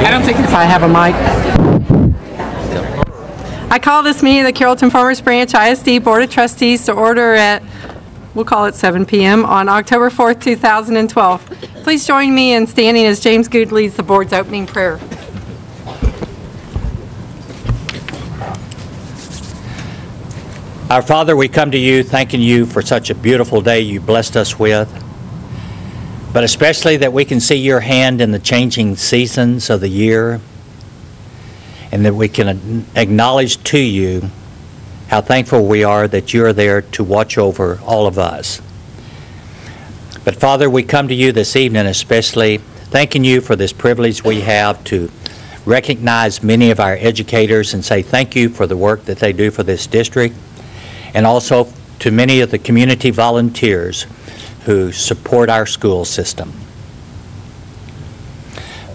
I don't think if I have a mic. I call this meeting of the Carrollton-Farmers Branch ISD Board of Trustees to order at, we'll call it 7 p.m. on October 4th, 2012. Please join me in standing as James Good leads the board's opening prayer. Our Father, we come to you thanking you for such a beautiful day you blessed us with, but especially that we can see your hand in the changing seasons of the year, and that we can acknowledge to you how thankful we are that you're there to watch over all of us. But Father, we come to you this evening especially thanking you for this privilege we have to recognize many of our educators and say thank you for the work that they do for this district, and also to many of the community volunteers who support our school system.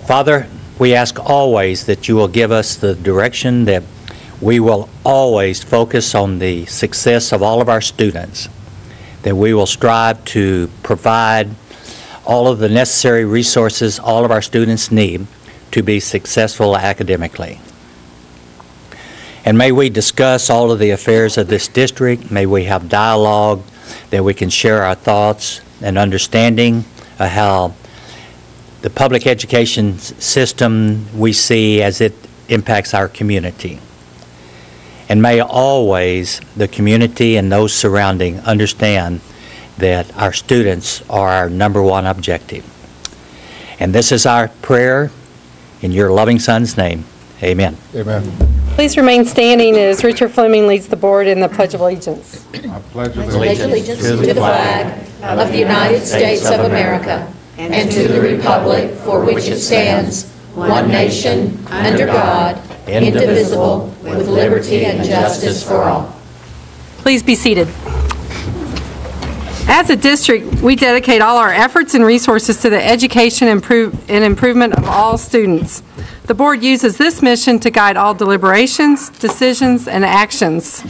Father, we ask always that you will give us the direction that we will always focus on the success of all of our students, that we will strive to provide all of the necessary resources all of our students need to be successful academically. And may we discuss all of the affairs of this district. May we have dialogue that we can share our thoughts and understanding of how the public education system we see as it impacts our community. And may always the community and those surrounding understand that our students are our number one objective. And this is our prayer in your loving Son's name. Amen. Amen. Please remain standing as Richard Fleming leads the board in the Pledge of Allegiance. I pledge allegiance to the flag of the United States of America and to the republic for which it stands, one nation, under God, indivisible, with liberty and justice for all. Please be seated. As a district, we dedicate all our efforts and resources to the education and improvement of all students. The board uses this mission to guide all deliberations, decisions, and actions.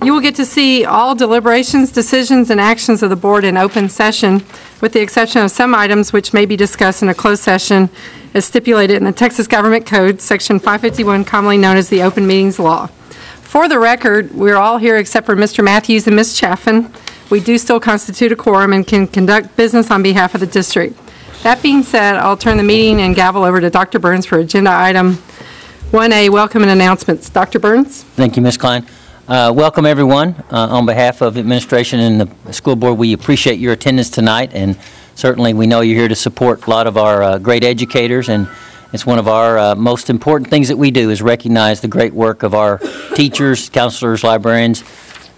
You will get to see all deliberations, decisions, and actions of the board in open session, with the exception of some items which may be discussed in a closed session as stipulated in the Texas Government Code, Section 551, commonly known as the Open Meetings Law. For the record, we're all here except for Mr. Matthews and Ms. Chaffin. We do still constitute a quorum and can conduct business on behalf of the district. That being said, I'll turn the meeting and gavel over to Dr. Burns for agenda item 1A, welcome and announcements. Dr. Burns? Thank you, Ms. Klein. Welcome, everyone. On behalf of the administration and the school board, we appreciate your attendance tonight, and certainly we know you're here to support a lot of our great educators, and it's one of our most important things that we do is recognize the great work of our teachers, counselors, librarians,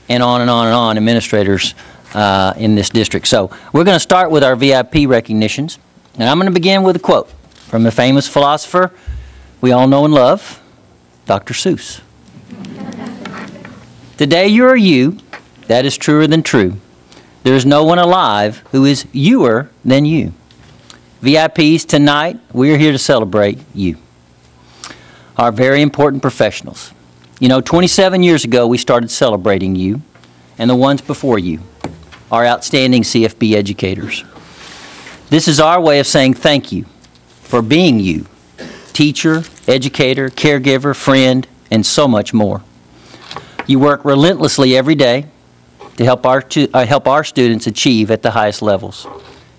and on and on and on, administrators in this district. So we're going to start with our VIP recognitions, and I'm going to begin with a quote from the famous philosopher we all know and love, Dr. Seuss. Today you are you, that is truer than true. There is no one alive who is youer than you. VIPs, tonight we are here to celebrate you, our very important professionals. You know, 27 years ago we started celebrating you and the ones before you, our outstanding CFB educators. This is our way of saying thank you for being you, teacher, educator, caregiver, friend, and so much more. You work relentlessly every day to help our students achieve at the highest levels.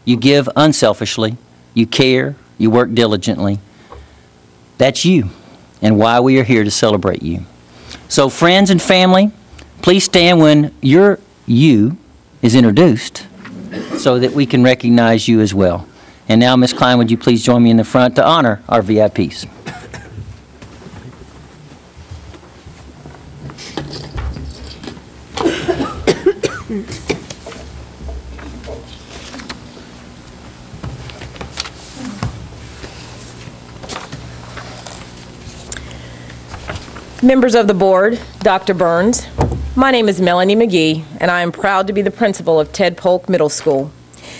You give unselfishly, you care, you work diligently. That's you, and why we are here to celebrate you. So friends and family, please stand when your you is introduced so that we can recognize you as well. And now, Ms. Klein, would you please join me in the front to honor our VIPs. Members of the board, Dr. Burns, my name is Melanie McGee, and I am proud to be the principal of Ted Polk Middle School.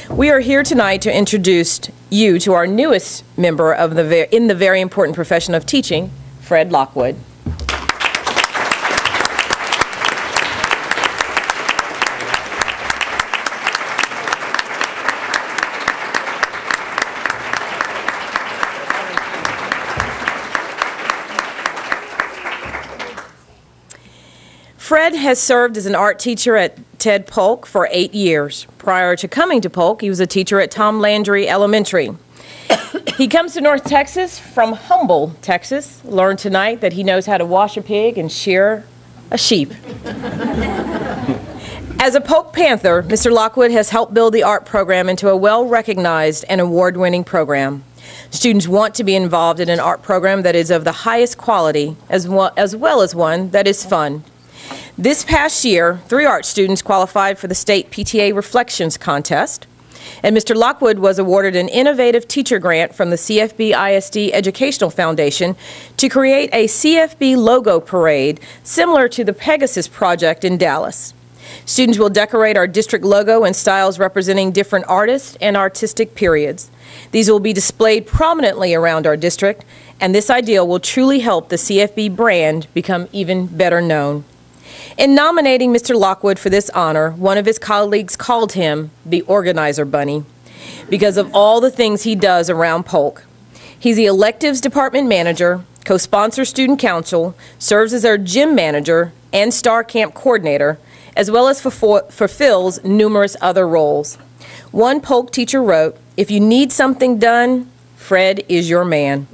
We are here tonight to introduce you to our newest member of in the very important profession of teaching, Fred Lockwood. Fred has served as an art teacher at Ted Polk for 8 years. Prior to coming to Polk, he was a teacher at Tom Landry Elementary. He comes to North Texas from Humble, Texas. Learned tonight that he knows how to wash a pig and shear a sheep. As a Polk Panther, Mr. Lockwood has helped build the art program into a well-recognized and award-winning program. Students want to be involved in an art program that is of the highest quality, as well as one that is fun. This past year, 3 art students qualified for the State PTA Reflections Contest, and Mr. Lockwood was awarded an innovative teacher grant from the CFB ISD Educational Foundation to create a CFB logo parade similar to the Pegasus Project in Dallas. Students will decorate our district logo in styles representing different artists and artistic periods. These will be displayed prominently around our district, and this ideal will truly help the CFB brand become even better known. In nominating Mr. Lockwood for this honor, one of his colleagues called him the Organizer Bunny because of all the things he does around Polk. He's the electives department manager, co-sponsors student council, serves as our gym manager and star camp coordinator, as well as fulfills numerous other roles. One Polk teacher wrote, "If you need something done, Fred is your man."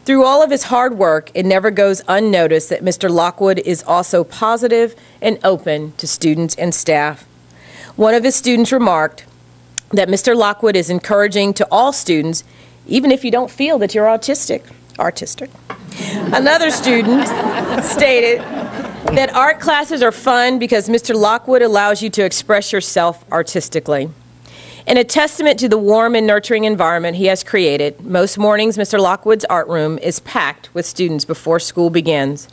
Through all of his hard work, it never goes unnoticed that Mr. Lockwood is also positive and open to students and staff. One of his students remarked that Mr. Lockwood is encouraging to all students, even if you don't feel that you're artistic. Another student stated that art classes are fun because Mr. Lockwood allows you to express yourself artistically. In a testament to the warm and nurturing environment he has created, most mornings Mr. Lockwood's art room is packed with students before school begins.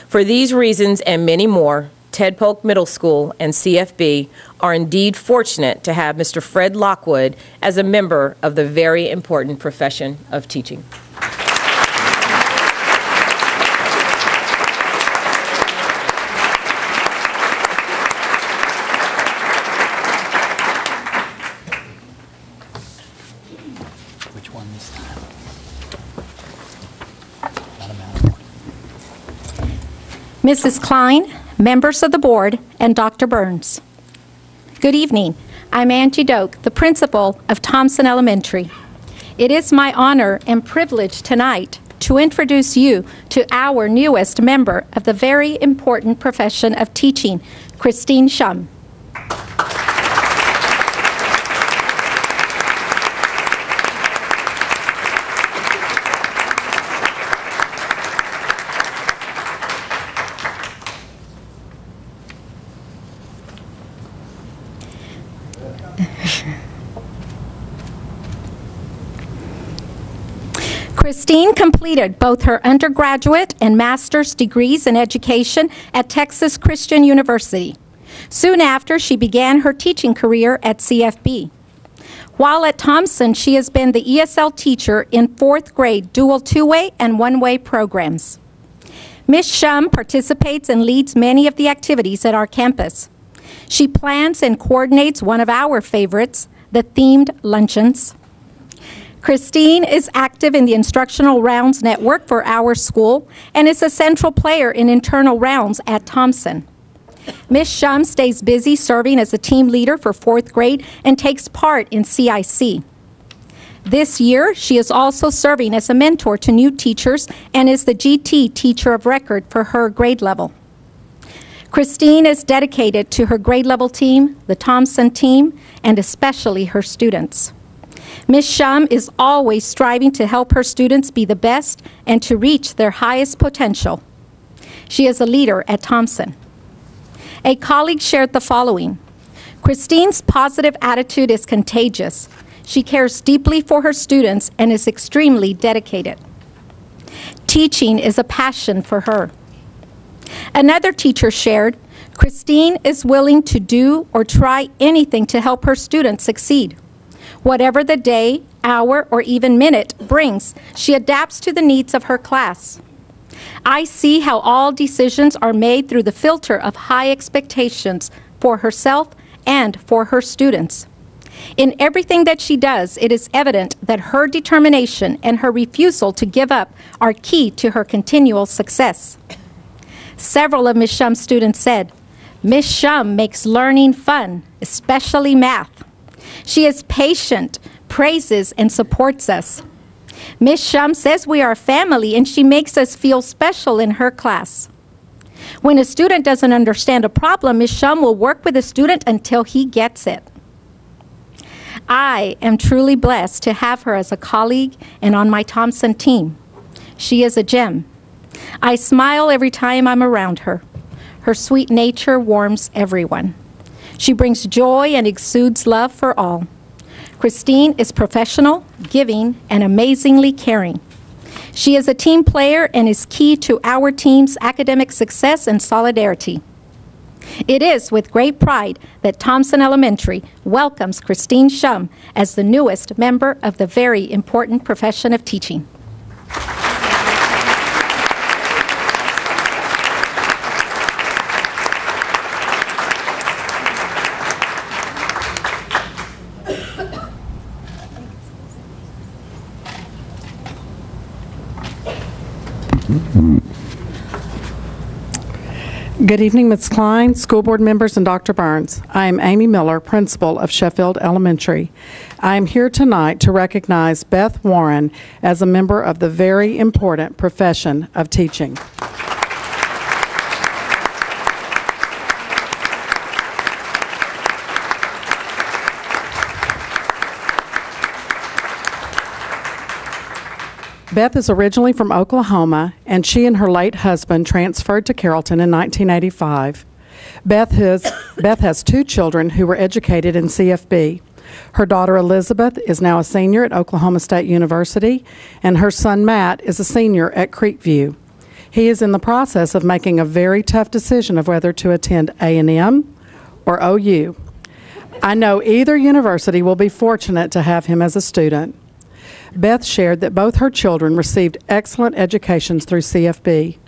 For these reasons and many more, Ted Polk Middle School and CFB are indeed fortunate to have Mr. Fred Lockwood as a member of the very important profession of teaching. Mrs. Klein, members of the board, and Dr. Burns. Good evening. I'm Angie Doak, the principal of Thompson Elementary. It is my honor and privilege tonight to introduce you to our newest member of the very important profession of teaching, Christine Shum. Christine completed both her undergraduate and master's degrees in education at Texas Christian University. Soon after, she began her teaching career at CFB. While at Thompson, she has been the ESL teacher in 4th grade dual 2-way and 1-way programs. Ms. Shum participates and leads many of the activities at our campus. She plans and coordinates one of our favorites, the themed luncheons. Christine is active in the Instructional Rounds Network for our school and is a central player in internal rounds at Thompson. Ms. Shum stays busy serving as a team leader for 4th grade and takes part in CIC. This year, she is also serving as a mentor to new teachers and is the GT Teacher of Record for her grade level. Christine is dedicated to her grade level team, the Thompson team, and especially her students. Ms. Shum is always striving to help her students be the best and to reach their highest potential. She is a leader at Thompson. A colleague shared the following. Christine's positive attitude is contagious. She cares deeply for her students and is extremely dedicated. Teaching is a passion for her. Another teacher shared, Christine is willing to do or try anything to help her students succeed. Whatever the day, hour, or even minute brings, she adapts to the needs of her class. I see how all decisions are made through the filter of high expectations for herself and for her students. In everything that she does, it is evident that her determination and her refusal to give up are key to her continual success. Several of Ms. Shum's students said, "Ms. Shum makes learning fun, especially math. She is patient, praises, and supports us. Ms. Shum says we are family, and she makes us feel special in her class. When a student doesn't understand a problem, Ms. Shum will work with the student until he gets it." I am truly blessed to have her as a colleague and on my Thompson team. She is a gem. I smile every time I'm around her. Her sweet nature warms everyone. She brings joy and exudes love for all. Christine is professional, giving, and amazingly caring. She is a team player and is key to our team's academic success and solidarity. It is with great pride that Thompson Elementary welcomes Christine Shum as the newest member of the very important profession of teaching. Good evening, Ms. Klein, school board members, and Dr. Burns. I am Amy Miller, principal of Sheffield Elementary. I am here tonight to recognize Beth Warren as a member of the very important profession of teaching. Beth is originally from Oklahoma, and she and her late husband transferred to Carrollton in 1985. Beth has two children who were educated in CFB. Her daughter Elizabeth is now a senior at Oklahoma State University, and her son Matt is a senior at Creekview. He is in the process of making a very tough decision of whether to attend A&M or OU. I know either university will be fortunate to have him as a student. Beth shared that both her children received excellent educations through CFB.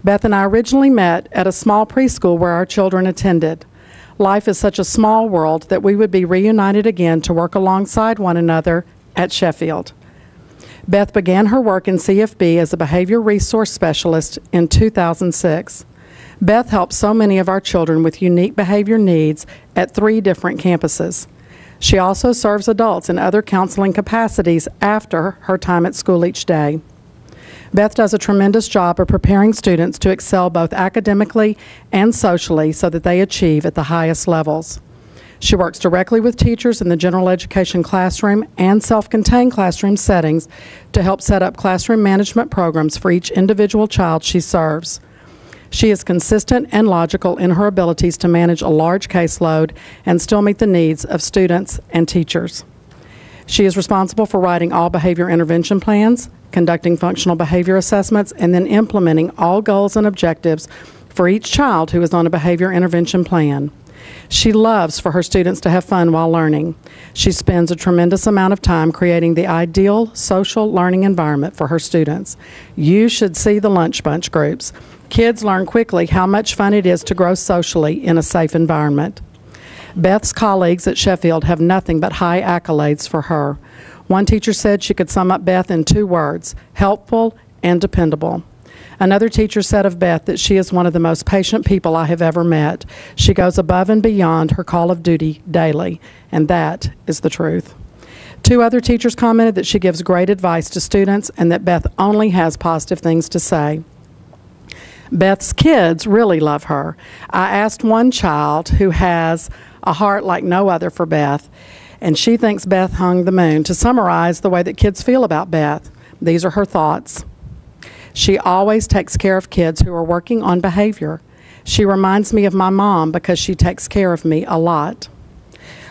Beth and I originally met at a small preschool where our children attended. Life is such a small world that we would be reunited again to work alongside one another at Sheffield. Beth began her work in CFB as a behavior resource specialist in 2006. Beth helped so many of our children with unique behavior needs at 3 different campuses. She also serves adults in other counseling capacities after her time at school each day. Beth does a tremendous job of preparing students to excel both academically and socially so that they achieve at the highest levels. She works directly with teachers in the general education classroom and self-contained classroom settings to help set up classroom management programs for each individual child she serves. She is consistent and logical in her abilities to manage a large caseload and still meet the needs of students and teachers. She is responsible for writing all behavior intervention plans, conducting functional behavior assessments, and then implementing all goals and objectives for each child who is on a behavior intervention plan. She loves for her students to have fun while learning. She spends a tremendous amount of time creating the ideal social learning environment for her students. You should see the lunch bunch groups. Kids learn quickly how much fun it is to grow socially in a safe environment. Beth's colleagues at Sheffield have nothing but high accolades for her. One teacher said she could sum up Beth in 2 words: helpful and dependable. Another teacher said of Beth that she is one of the most patient people I have ever met. She goes above and beyond her call of duty daily, and that is the truth. 2 other teachers commented that she gives great advice to students and that Beth only has positive things to say. Beth's kids really love her. I asked one child who has a heart like no other for Beth, and she thinks Beth hung the moon, to summarize the way that kids feel about Beth. These are her thoughts. She always takes care of kids who are working on behavior. She reminds me of my mom because she takes care of me a lot.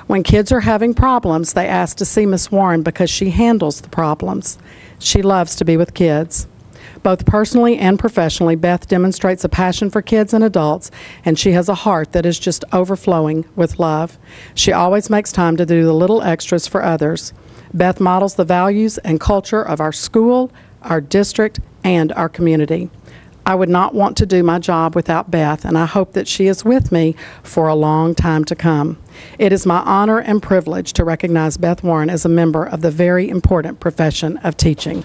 When kids are having problems, they ask to see Miss Warren because she handles the problems. She loves to be with kids. Both personally and professionally, Beth demonstrates a passion for kids and adults, and she has a heart that is just overflowing with love. She always makes time to do the little extras for others. Beth models the values and culture of our school, our district, and our community. I would not want to do my job without Beth, and I hope that she is with me for a long time to come. It is my honor and privilege to recognize Beth Warren as a member of the very important profession of teaching.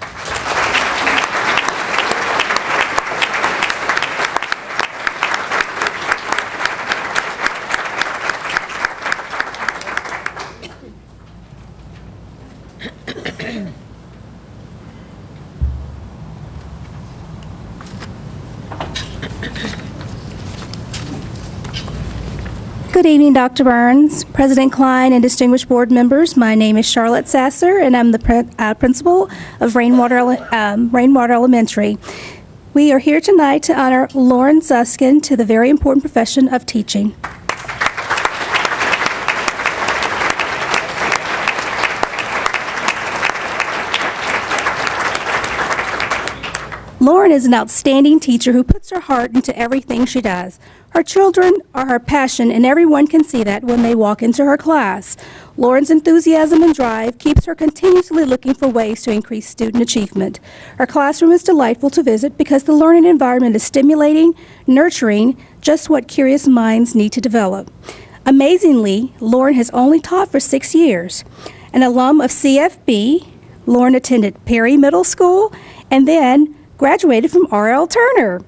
Good evening, Dr. Burns, President Klein, and distinguished board members. My name is Charlotte Sasser, and I'm the principal of Rainwater Elementary. We are here tonight to honor Lauren Zuskin to the very important profession of teaching. Lauren is an outstanding teacher who puts her heart into everything she does. Her children are her passion, and everyone can see that when they walk into her class. Lauren's enthusiasm and drive keeps her continuously looking for ways to increase student achievement. Her classroom is delightful to visit because the learning environment is stimulating, nurturing, just what curious minds need to develop. Amazingly, Lauren has only taught for 6 years. An alum of CFB, Lauren attended Perry Middle School and then graduated from R.L. Turner.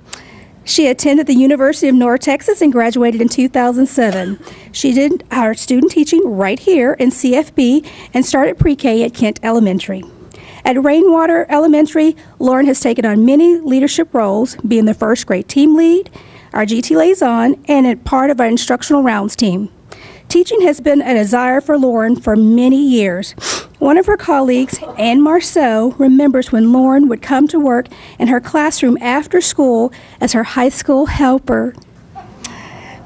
She attended the University of North Texas and graduated in 2007. She did her student teaching right here in CFB and started pre-K at Kent Elementary. At Rainwater Elementary, Lauren has taken on many leadership roles, being the first grade team lead, our GT liaison, and a part of our instructional rounds team. Teaching has been a desire for Lauren for many years. One of her colleagues, Anne Marceau, remembers when Lauren would come to work in her classroom after school as her high school helper.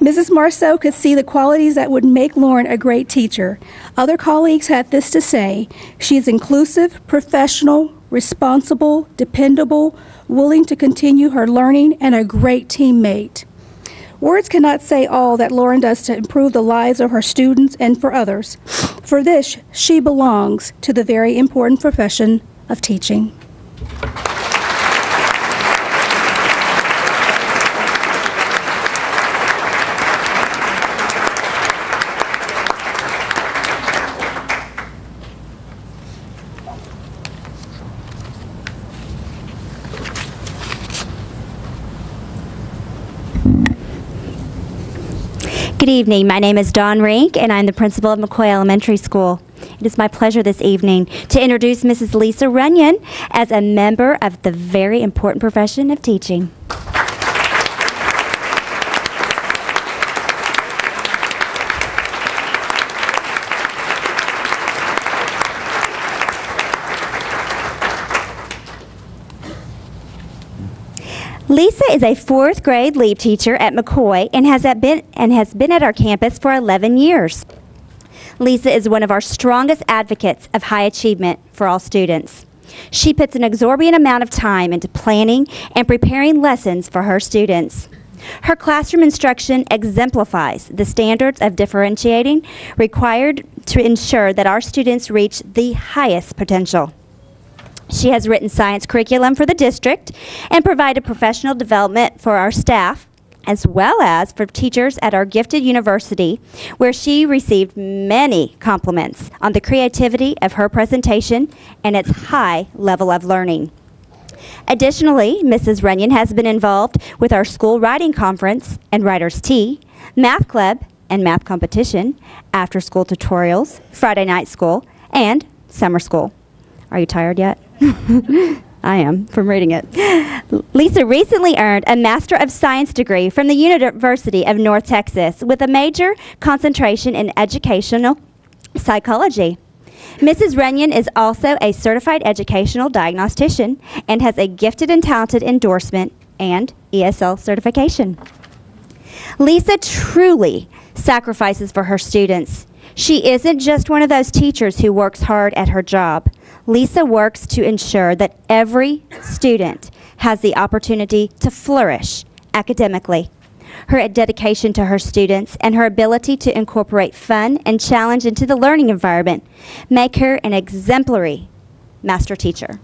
Mrs. Marceau could see the qualities that would make Lauren a great teacher. Other colleagues had this to say: she is inclusive, professional, responsible, dependable, willing to continue her learning, and a great teammate. Words cannot say all that Lauren does to improve the lives of her students and for others. For this, she belongs to the very important profession of teaching. Good evening. My name is Dawn Rink, and I'm the principal of McCoy Elementary School. It is my pleasure this evening to introduce Mrs. Lisa Runyon as a member of the very important profession of teaching. Lisa is a 4th grade lead teacher at McCoy and has been at our campus for 11 years. Lisa is one of our strongest advocates of high achievement for all students. She puts an exorbitant amount of time into planning and preparing lessons for her students. Her classroom instruction exemplifies the standards of differentiating required to ensure that our students reach the highest potential. She has written science curriculum for the district and provided professional development for our staff, as well as for teachers at our gifted university, where she received many compliments on the creativity of her presentation and its high level of learning. Additionally, Mrs. Runyon has been involved with our school writing conference and writer's tea, math club and math competition, after-school tutorials, Friday night school, and summer school. Are you tired yet? I am, from reading it. Lisa recently earned a Master of Science degree from the University of North Texas with a major concentration in educational psychology. Mrs. Runyon is also a certified educational diagnostician and has a gifted and talented endorsement and ESL certification. Lisa truly sacrifices for her students. She isn't just one of those teachers who works hard at her job. Lisa works to ensure that every student has the opportunity to flourish academically. Her dedication to her students and her ability to incorporate fun and challenge into the learning environment make her an exemplary master teacher.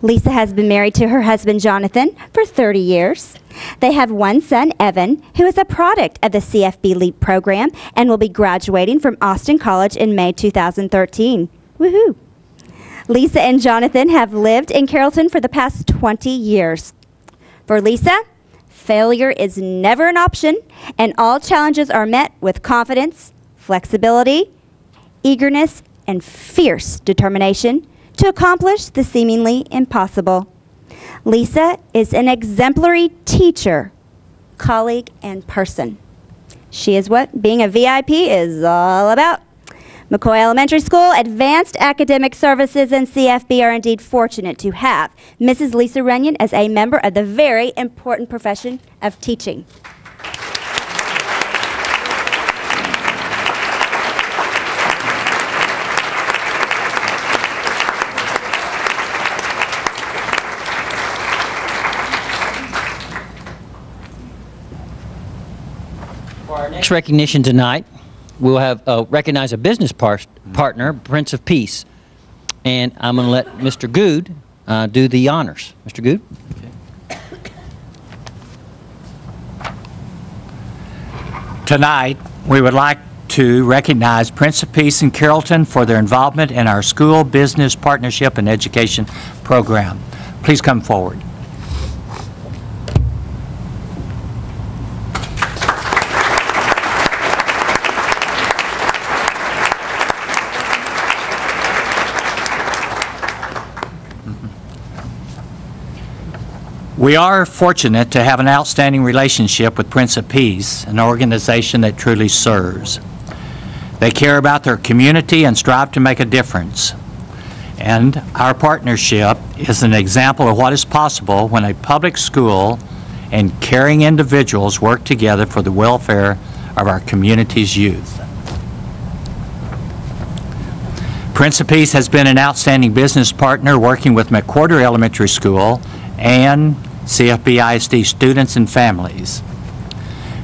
Lisa has been married to her husband, Jonathan, for 30 years. They have one son, Evan, who is a product of the CFB LEAP program and will be graduating from Austin College in May 2013. Woohoo! Lisa and Jonathan have lived in Carrollton for the past 20 years. For Lisa, failure is never an option, and all challenges are met with confidence, flexibility, eagerness, and fierce determination to accomplish the seemingly impossible. Lisa is an exemplary teacher, colleague, and person. She is what being a VIP is all about. McCoy Elementary School Advanced Academic Services and CFB are indeed fortunate to have Mrs. Lisa Runyon as a member of the very important profession of teaching. For our next recognition tonight, we'll have recognize a business partner, Prince of Peace. And I'm going to let Mr. Good do the honors. Mr. Good? Tonight, we would like to recognize Prince of Peace in Carrollton for their involvement in our school business partnership and education program. Please come forward. We are fortunate to have an outstanding relationship with Prince of Peace, an organization that truly serves. They care about their community and strive to make a difference. And our partnership is an example of what is possible when a public school and caring individuals work together for the welfare of our community's youth. Prince of Peace has been an outstanding business partner working with McWhorter Elementary School and CFB ISD students and families.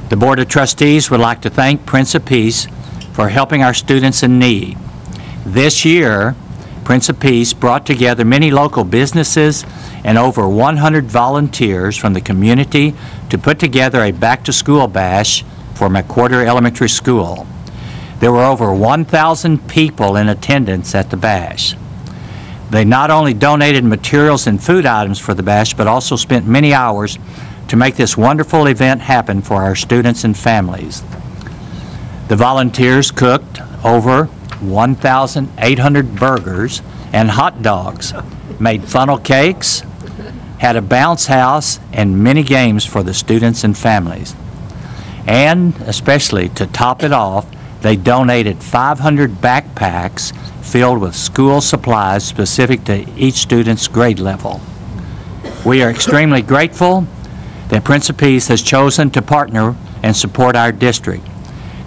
The Board of Trustees would like to thank Prince of Peace for helping our students in need. This year, Prince of Peace brought together many local businesses and over 100 volunteers from the community to put together a back-to-school bash for McWhorter Elementary School. There were over 1,000 people in attendance at the bash. They not only donated materials and food items for the bash, but also spent many hours to make this wonderful event happen for our students and families. The volunteers cooked over 1,800 burgers and hot dogs, made funnel cakes, had a bounce house, and many games for the students and families. And especially to top it off, they donated 500 backpacks filled with school supplies specific to each student's grade level. We are extremely grateful that Prince of Peace has chosen to partner and support our district.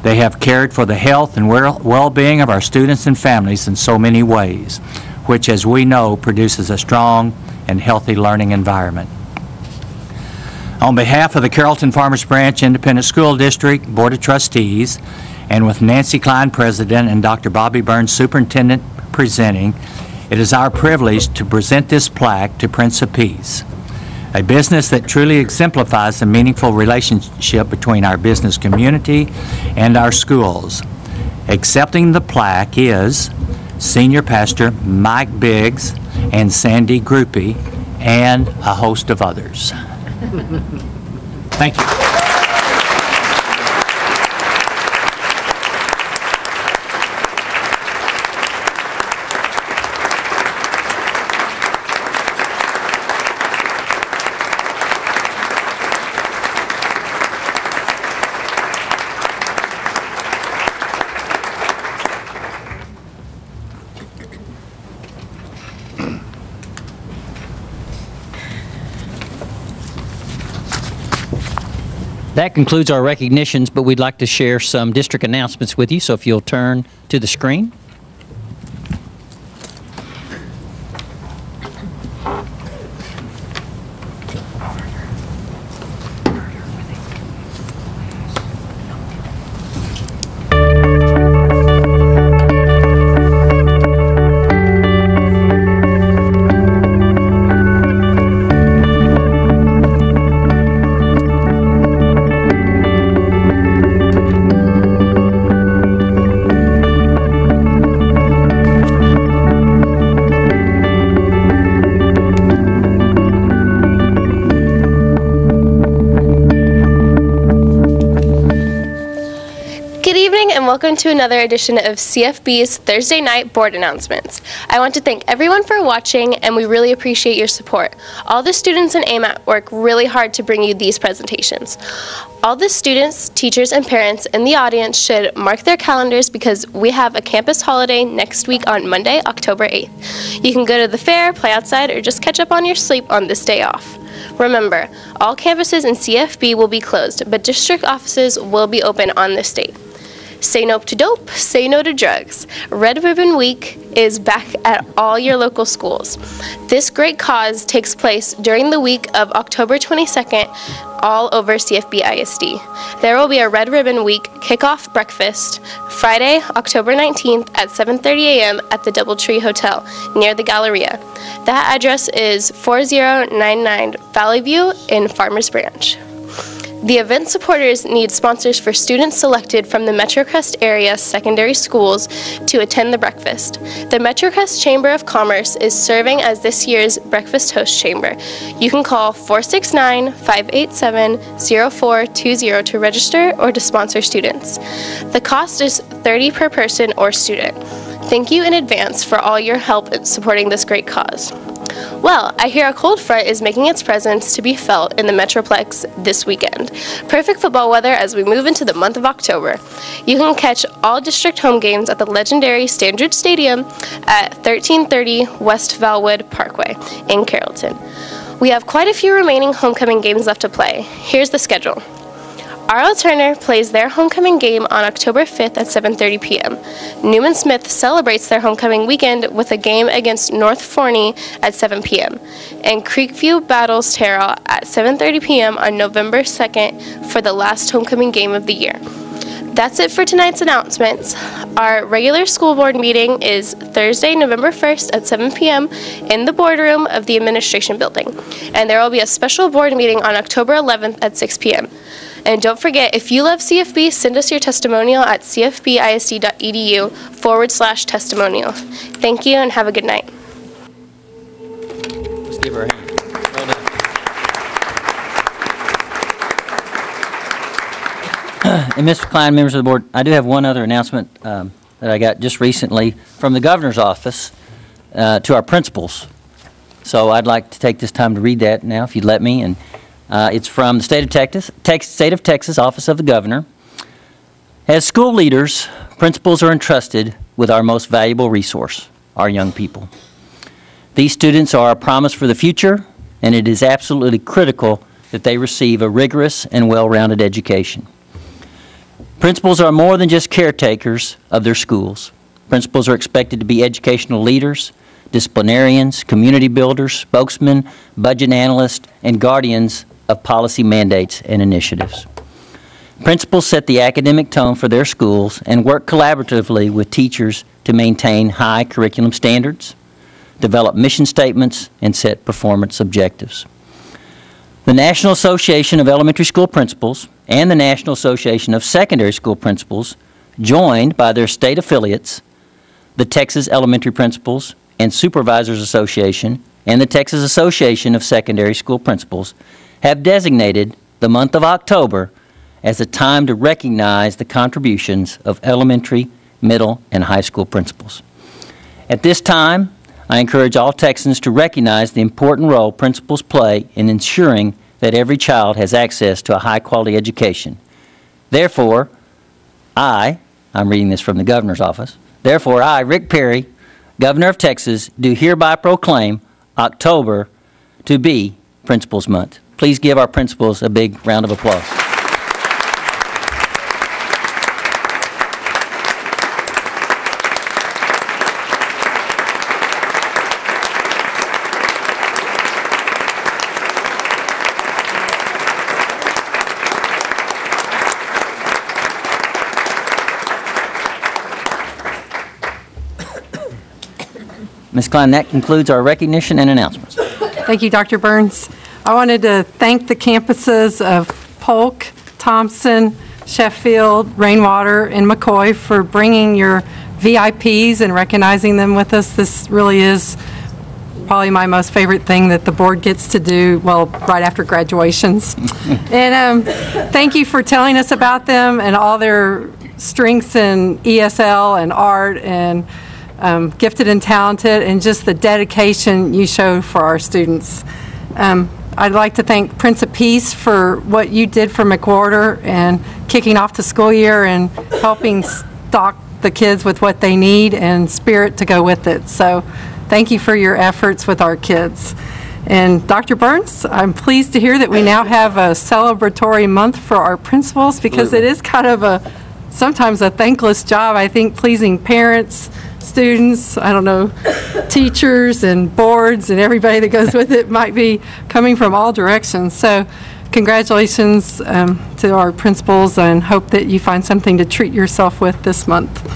They have cared for the health and well-being of our students and families in so many ways, which, as we know, produces a strong and healthy learning environment. On behalf of the Carrollton-Farmers Branch Independent School District Board of Trustees, and with Nancy Klein, President, and Dr. Bobby Burns, Superintendent, presenting, it is our privilege to present this plaque to Prince of Peace, a business that truly exemplifies the meaningful relationship between our business community and our schools. Accepting the plaque is Senior Pastor Mike Biggs and Sandy Groupie, and a host of others. Thank you. That concludes our recognitions, but we'd like to share some district announcements with you, so if you'll turn to the screen. Good evening and welcome to another edition of CFB's Thursday Night Board Announcements. I want to thank everyone for watching and we really appreciate your support. All the students in AMAT work really hard to bring you these presentations. All the students, teachers, and parents in the audience should mark their calendars because we have a campus holiday next week on Monday, October 8th. You can go to the fair, play outside, or just catch up on your sleep on this day off. Remember, all campuses in CFB will be closed, but district offices will be open on this date. Say no to dope, say no to drugs. Red Ribbon Week is back at all your local schools. This great cause takes place during the week of October 22nd all over CFB ISD. There will be a Red Ribbon Week kickoff breakfast Friday, October 19th at 7:30 a.m. at the Doubletree Hotel near the Galleria. That address is 4099 Valley View in Farmers Branch. The event supporters need sponsors for students selected from the MetroCrest area secondary schools to attend the breakfast. The MetroCrest Chamber of Commerce is serving as this year's breakfast host chamber. You can call 469-587-0420 to register or to sponsor students. The cost is $30 per person or student. Thank you in advance for all your help in supporting this great cause. Well, I hear a cold front is making its presence to be felt in the Metroplex this weekend. Perfect football weather as we move into the month of October. You can catch all district home games at the legendary Standard Stadium at 1330 West Valwood Parkway in Carrollton. We have quite a few remaining homecoming games left to play. Here's the schedule. R.L. Turner plays their homecoming game on October 5th at 7:30 p.m. Newman Smith celebrates their homecoming weekend with a game against North Forney at 7 p.m. And Creekview battles Terrell at 7:30 p.m. on November 2nd for the last homecoming game of the year. That's it for tonight's announcements. Our regular school board meeting is Thursday, November 1st at 7 p.m. in the boardroom of the administration building. And there will be a special board meeting on October 11th at 6 p.m. And don't forget, if you love CFB, send us your testimonial at cfbisd.edu/testimonial. Thank you and have a good night. Let's give her a hand. Well done. And Ms. Klein, members of the board, I do have one other announcement that I got just recently from the governor's office to our principals. So I'd like to take this time to read that now, if you'd let me. And it's from the State of Texas Office of the Governor. As school leaders, principals are entrusted with our most valuable resource, our young people. These students are our promise for the future, and it is absolutely critical that they receive a rigorous and well-rounded education. Principals are more than just caretakers of their schools. Principals are expected to be educational leaders, disciplinarians, community builders, spokesmen, budget analysts, and guardians of policy mandates and initiatives. Principals set the academic tone for their schools and work collaboratively with teachers to maintain high curriculum standards, develop mission statements, and set performance objectives. The National Association of Elementary School Principals and the National Association of Secondary School Principals, joined by their state affiliates, the Texas Elementary Principals and Supervisors Association and the Texas Association of Secondary School Principals, have designated the month of October as a time to recognize the contributions of elementary, middle, and high school principals. At this time, I encourage all Texans to recognize the important role principals play in ensuring that every child has access to a high-quality education. Therefore, I'm reading this from the governor's office, therefore I, Rick Perry, Governor of Texas, do hereby proclaim October to be Principals Month. Please give our principals a big round of applause. Ms. Klein, that concludes our recognition and announcements. Thank you, Dr. Burns. I wanted to thank the campuses of Polk, Thompson, Sheffield, Rainwater, and McCoy for bringing your VIPs and recognizing them with us. This really is probably my most favorite thing that the board gets to do, well, right after graduations. And thank you for telling us about them and all their strengths in ESL and art and gifted and talented, and just the dedication you show for our students. I'd like to thank Prince of Peace for what you did for McWhorter and kicking off the school year and helping stock the kids with what they need and spirit to go with it. So thank you for your efforts with our kids. And Dr. Burns, I'm pleased to hear that we now have a celebratory month for our principals, because it is kind of sometimes a thankless job. I think pleasing parents, students, I don't know, teachers and boards and everybody that goes with it might be coming from all directions. So congratulations to our principals, and hope that you find something to treat yourself with this month.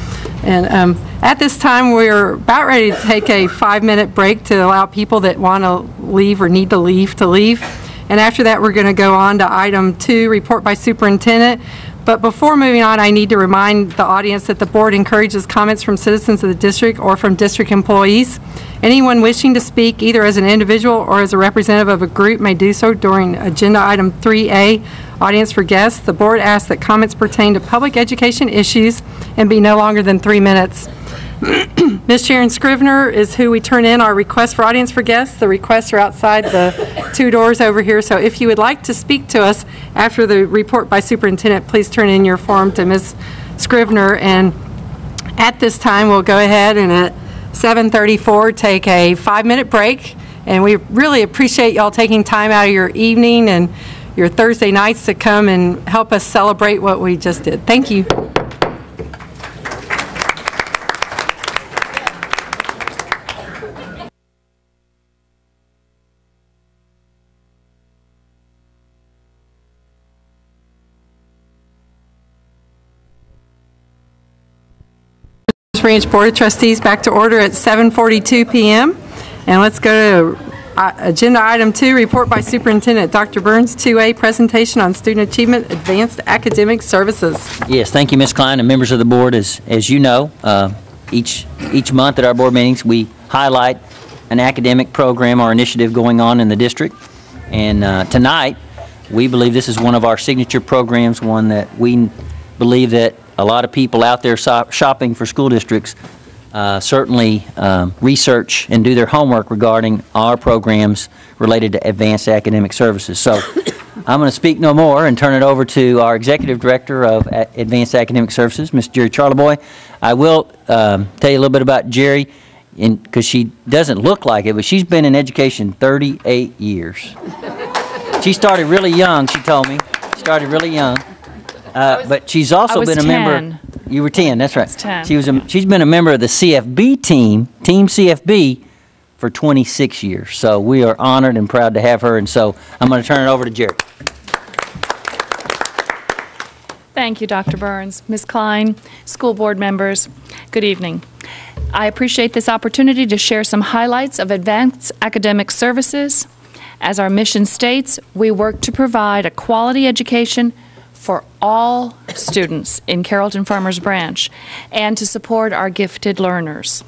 And at this time, we're about ready to take a 5-minute break to allow people that want to leave or need to leave. And after that, we're going to go on to item 2, report by superintendent. But before moving on, I need to remind the audience that the board encourages comments from citizens of the district or from district employees. Anyone wishing to speak, either as an individual or as a representative of a group, may do so during agenda item 3A, audience for guests. The board asks that comments pertain to public education issues and be no longer than 3 minutes. Ms. Sharon Scrivener is who we turn in our request for audience for guests. The requests are outside the 2 doors over here. So if you would like to speak to us after the report by superintendent, please turn in your form to Ms. Scrivener. And at this time, we'll go ahead and at 7:34 take a 5-minute break. And we really appreciate y'all taking time out of your evening and your Thursday nights to come and help us celebrate what we just did. Thank you. Ranch Board of Trustees back to order at 7:42 p.m. And let's go to agenda item 2, report by superintendent. Dr. Burns, 2A, presentation on student achievement, advanced academic services. Yes, thank you, Ms. Klein, and members of the board. As you know, each month at our board meetings, we highlight an academic program or initiative going on in the district. And tonight, we believe this is one of our signature programs, one that we believe that a lot of people out there shopping for school districts certainly research and do their homework regarding our programs related to advanced academic services. So I'm going to speak no more and turn it over to our Executive Director of Advanced Academic Services, Ms. Jerry Charleboy. I will tell you a little bit about Jerry, because she doesn't look like it, but she's been in education 38 years. She started really young, she told me. Started really young. But she's also been a member. You were 10, that's right. I was 10. She's been a member of the CFB team, Team CFB, for 26 years. So we are honored and proud to have her. And so I'm going to turn it over to Jerry. Thank you, Dr. Burns. Ms. Klein, school board members, good evening. I appreciate this opportunity to share some highlights of advanced academic services. As our mission states, we work to provide a quality education for all students in Carrollton-Farmers branch and to support our gifted learners.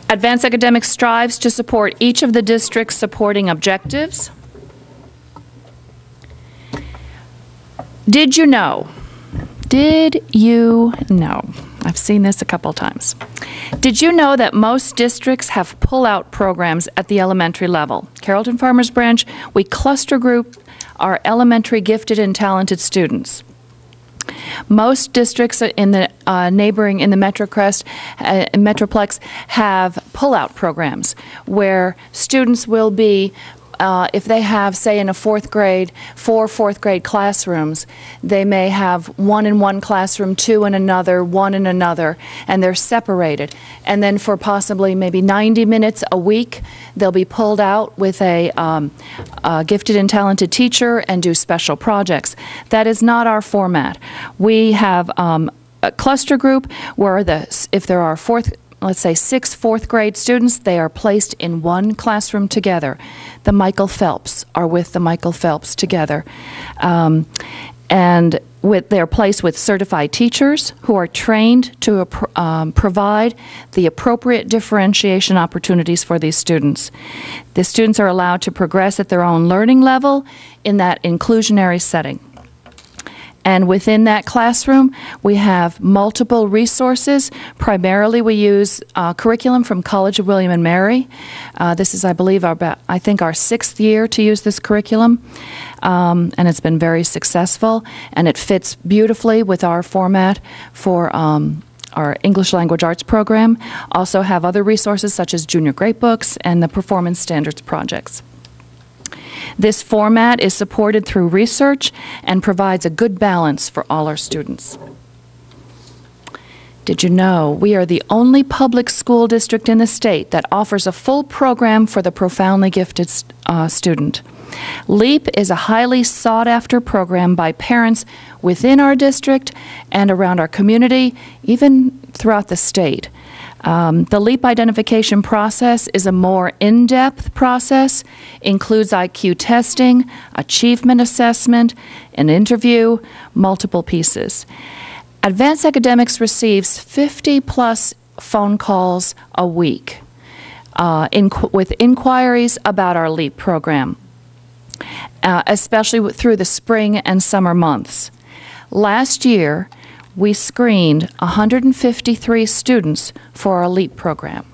Advanced Academics strives to support each of the district's supporting objectives. Did you know? I've seen this a couple times. Did you know that most districts have pull-out programs at the elementary level? Carrollton-Farmers branch, we cluster group our elementary gifted and talented students. Most districts in the Metroplex have pull-out programs where students will be if they have, say, in a 4th grade, 4 4th grade classrooms, they may have 1 in one classroom, 2 in another, 1 in another, and they're separated. And then for possibly maybe 90 minutes a week, they'll be pulled out with a gifted and talented teacher and do special projects. That is not our format. We have a cluster group where if there are let's say 6 4th grade students, they are placed in one classroom together. The Michael Phelps are with the Michael Phelps together. And they're placed with certified teachers who are trained to provide the appropriate differentiation opportunities for these students. The students are allowed to progress at their own learning level in that inclusionary setting. And within that classroom, we have multiple resources. Primarily, we use curriculum from College of William and Mary. This is, I believe, our 6th year to use this curriculum. And it's been very successful, and it fits beautifully with our format for our English Language Arts program. Also have other resources such as junior grade books and the performance standards projects. This format is supported through research and provides a good balance for all our students. Did you know we are the only public school district in the state that offers a full program for the profoundly gifted student? LEAP is a highly sought-after program by parents within our district and around our community, even throughout the state. The LEAP identification process is a more in-depth process, includes IQ testing, achievement assessment, an interview, multiple pieces. Advanced Academics receives 50-plus phone calls a week with inquiries about our LEAP program, especially through the spring and summer months. Last year, we screened 153 students for our LEAP program.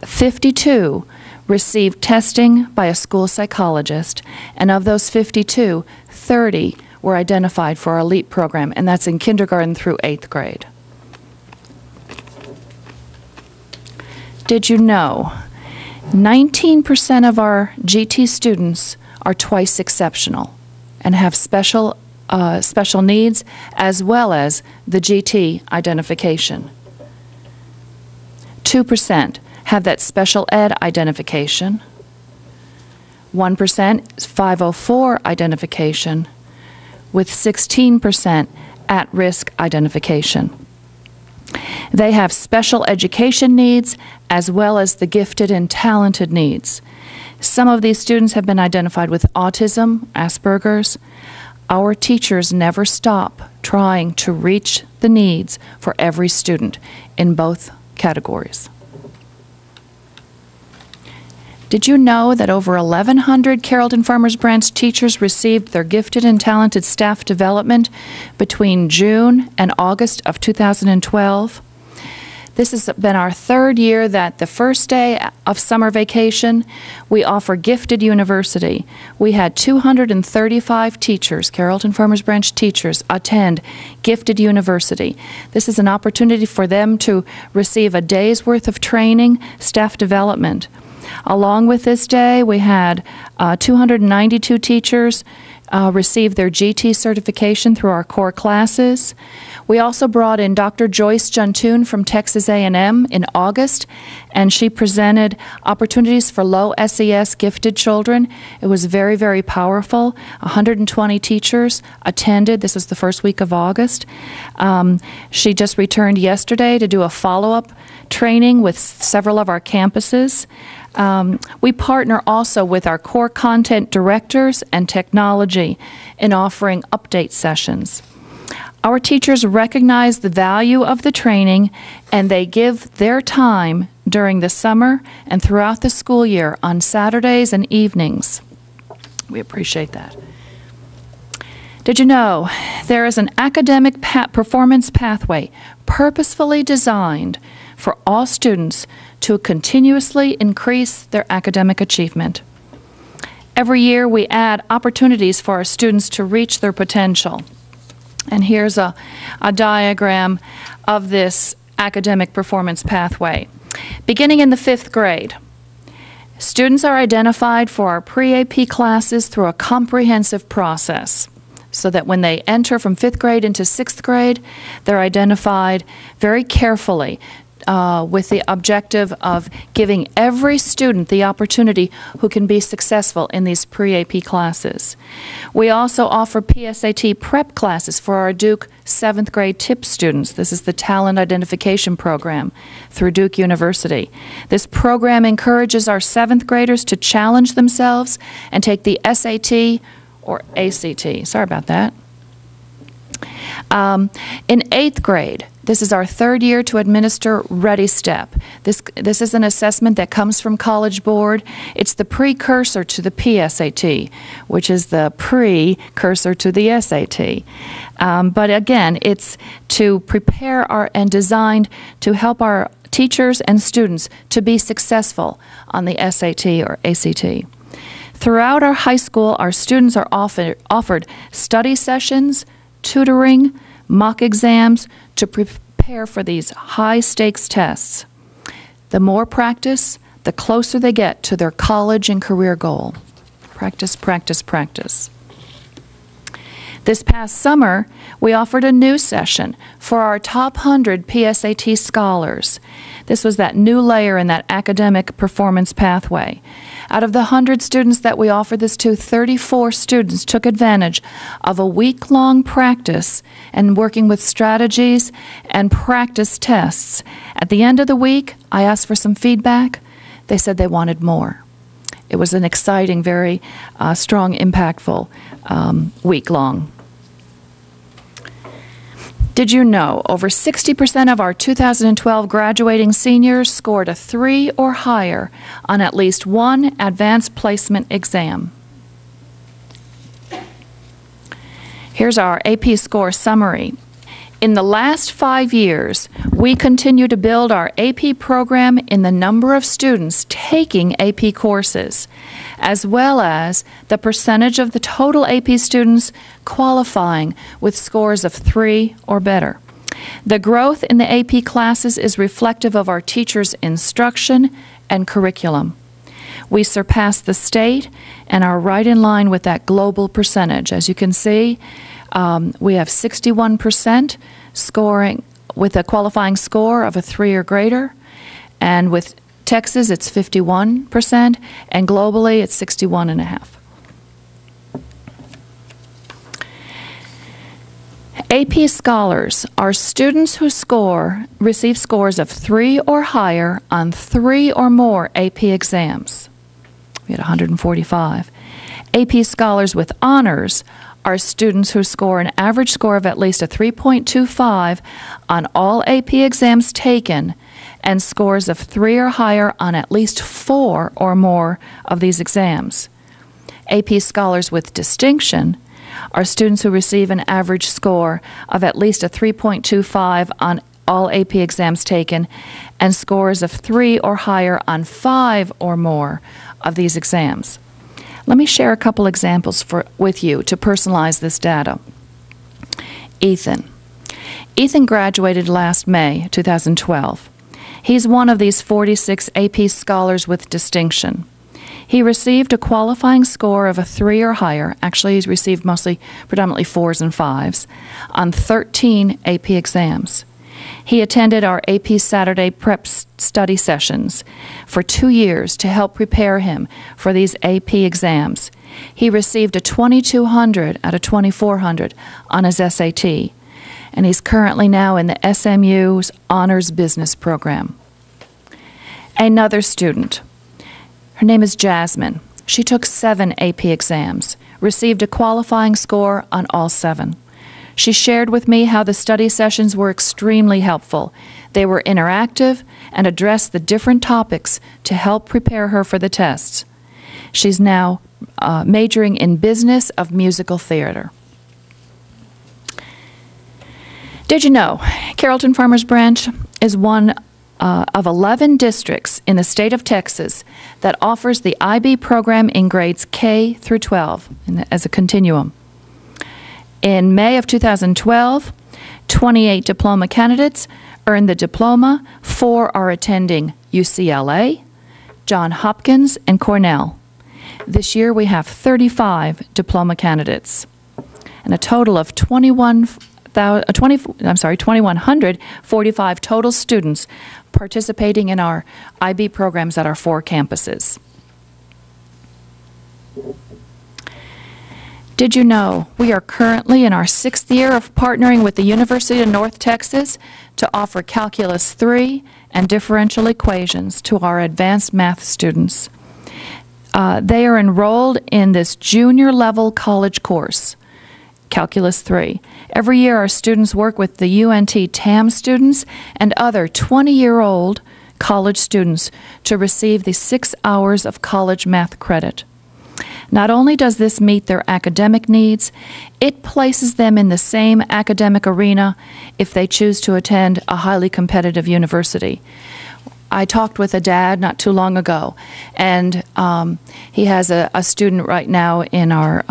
52 received testing by a school psychologist, and of those 52, 30 were identified for our LEAP program, and that's in kindergarten through 8th grade. Did you know 19% of our GT students are twice exceptional and have special needs as well as the GT identification? 2% have that special ed identification. 1% is 504 identification, with 16% at-risk identification. They have special education needs as well as the gifted and talented needs. Some of these students have been identified with autism, Asperger's. Our teachers never stop trying to reach the needs for every student in both categories. Did you know that over 1,100 Carrollton-Farmers branch teachers received their gifted and talented staff development between June and August of 2012? This has been our 3rd year that the first day of summer vacation, we offer Gifted University. We had 235 teachers, Carrollton-Farmers branch teachers, attend Gifted University. This is an opportunity for them to receive a day's worth of training, staff development. Along with this day, we had 292 teachers receive their GT certification through our core classes. We also brought in Dr. Joyce Juntoon from Texas A&M in August, and she presented opportunities for low SES gifted children. It was very, very powerful. 120 teachers attended. This was the first week of August. She just returned yesterday to do a follow-up training with several of our campuses. We partner also with our core content directors and technology in offering update sessions. Our teachers recognize the value of the training, and they give their time during the summer and throughout the school year on Saturdays and evenings. We appreciate that. Did you know there is an academic performance pathway purposefully designed for all students to continuously increase their academic achievement? Every year we add opportunities for our students to reach their potential. And here's a diagram of this academic performance pathway. Beginning in the 5th grade, students are identified for our pre-AP classes through a comprehensive process, so that when they enter from 5th grade into 6th grade, they're identified very carefully with the objective of giving every student the opportunity who can be successful in these pre-AP classes. We also offer PSAT prep classes for our Duke 7th grade TIP students. This is the Talent Identification Program through Duke University. This program encourages our 7th graders to challenge themselves and take the SAT or ACT. Sorry about that. In 8th grade, This is our third year to administer Ready Step. This is an assessment that comes from College Board. It's the precursor to the PSAT, which is the precursor to the SAT. But again, it's to prepare and designed to help our teachers and students to be successful on the SAT or ACT. Throughout our high school, our students are offered study sessions, tutoring, mock exams to prepare for these high-stakes tests. The more practice, the closer they get to their college and career goal. Practice, practice, practice. This past summer, we offered a new session for our top 100 PSAT scholars. This was that new layer in that academic performance pathway. Out of the 100 students that we offered this to, 34 students took advantage of a week-long practice and working with strategies and practice tests. At the end of the week, I asked for some feedback. They said they wanted more. It was an exciting, very strong, impactful week-long. Did you know over 60% of our 2012 graduating seniors scored a 3 or higher on at least one advanced placement exam? Here's our AP score summary. In the last 5 years, we continue to build our AP program in the number of students taking AP courses, as well as the percentage of the total AP students qualifying with scores of 3 or better. The growth in the AP classes is reflective of our teachers' instruction and curriculum. We surpassed the state and are right in line with that global percentage. As you can see, we have 61% scoring with a qualifying score of a 3 or greater, and with Texas it's 51%, and globally it's 61.5%. AP scholars are students who receive scores of 3 or higher on 3 or more AP exams. We had 145. AP scholars with honors are students who score an average score of at least a 3.25 on all AP exams taken and scores of 3 or higher on at least 4 or more of these exams. AP scholars with distinction are students who receive an average score of at least a 3.25 on all AP exams taken and scores of 3 or higher on 5 or more of these exams. Let me share a couple examples with you to personalize this data. Ethan. Ethan graduated last May 2012. He's one of these 46 AP scholars with distinction. He received a qualifying score of a 3 or higher. Actually, he's received predominantly 4s and 5s on 13 AP exams. He attended our AP Saturday prep study sessions for 2 years to help prepare him for these AP exams. He received a 2200 out of 2400 on his SAT, and he's currently now in the SMU's Honors Business Program. Another student, her name is Jasmine. She took 7 AP exams, received a qualifying score on all 7. She shared with me how the study sessions were extremely helpful. They were interactive and addressed the different topics to help prepare her for the tests. She's now majoring in business of musical theater. Did you know Carrollton-Farmers branch is one of 11 districts in the state of Texas that offers the IB program in grades K through 12 as a continuum. In May of 2012, 28 diploma candidates earned the diploma. 4 are attending UCLA, Johns Hopkins, and Cornell. This year we have 35 diploma candidates and a total of 2,145 total students participating in our IB programs at our 4 campuses. Did you know we are currently in our 6th year of partnering with the University of North Texas to offer Calculus 3 and differential equations to our advanced math students? They are enrolled in this junior level college course. Calculus 3. Every year, our students work with the UNT TAM students and other 20-year-old college students to receive the 6 hours of college math credit. Not only does this meet their academic needs, it places them in the same academic arena if they choose to attend a highly competitive university. I talked with a dad not too long ago, and he has a student right now in our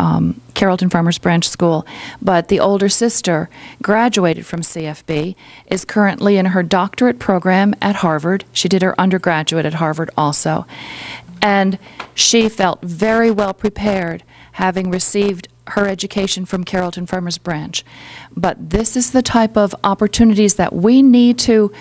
Carrollton-Farmers branch school, but the older sister graduated from CFB, is currently in her doctorate program at Harvard. She did her undergraduate at Harvard also, and she felt very well prepared, having received her education from Carrollton-Farmers branch. But this is the type of opportunities that we need to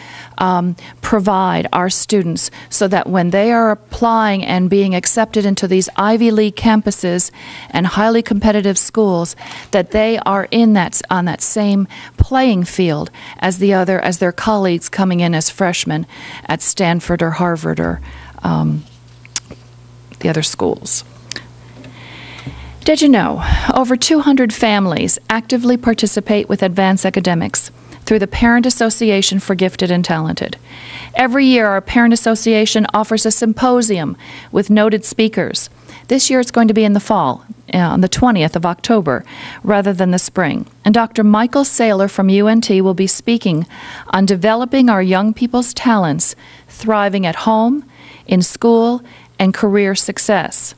provide our students so that when they are applying and being accepted into these Ivy League campuses and highly competitive schools, that they are on that same playing field as their colleagues coming in as freshmen at Stanford or Harvard or the other schools. Did you know over 200 families actively participate with advanced academics through the Parent Association for Gifted and Talented? Every year, our Parent Association offers a symposium with noted speakers. This year, it's going to be in the fall, on the 20th of October, rather than the spring. And Dr. Michael Saylor from UNT will be speaking on developing our young people's talents, thriving at home, in school, and career success.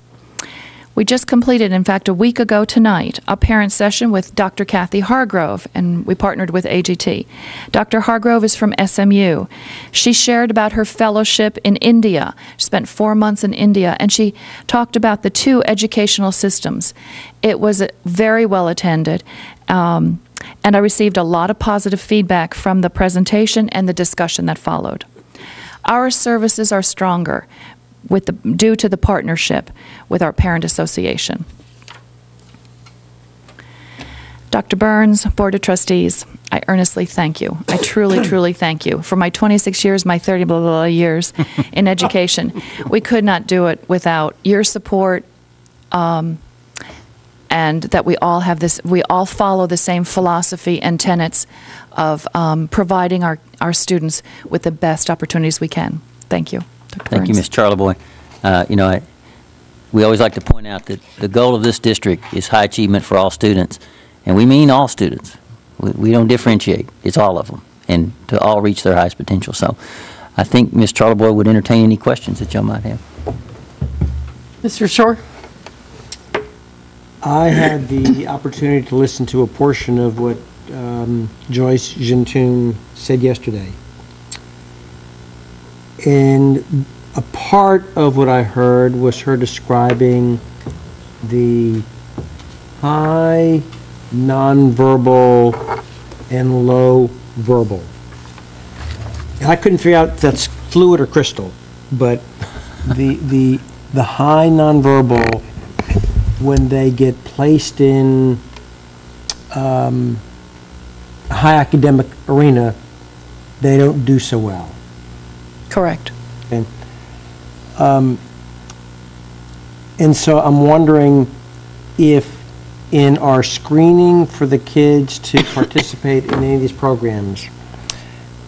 We just completed, in fact, a week ago tonight, a parent session with Dr. Kathy Hargrove, and we partnered with AGT. Dr. Hargrove is from SMU. She shared about her fellowship in India. She spent 4 months in India, and she talked about the two educational systems. It was very well attended, and I received a lot of positive feedback from the presentation and the discussion that followed. Our services are stronger due to the partnership with our Parent Association. Dr. Burns, Board of Trustees, I earnestly thank you. I truly, truly thank you. For my 26 years, my 30 blah, blah, blah years in education, we could not do it without your support, and that we all follow the same philosophy and tenets of providing our students with the best opportunities we can. Thank you. Thank you, Ms. Charleboy. We always like to point out that the goal of this district is high achievement for all students, and we mean all students. We don't differentiate. It's all of them, and to all reach their highest potential. So I think Ms. Charleboy would entertain any questions that y'all might have. Mr. Shore? I had the opportunity to listen to a portion of what Joyce Gentune said yesterday. And a part of what I heard was her describing the high nonverbal and low verbal. And I couldn't figure out if that's fluid or crystal, but the high nonverbal, when they get placed in a high academic arena, they don't do so well. Correct. Okay. And so I'm wondering if in our screening for the kids to participate in any of these programs,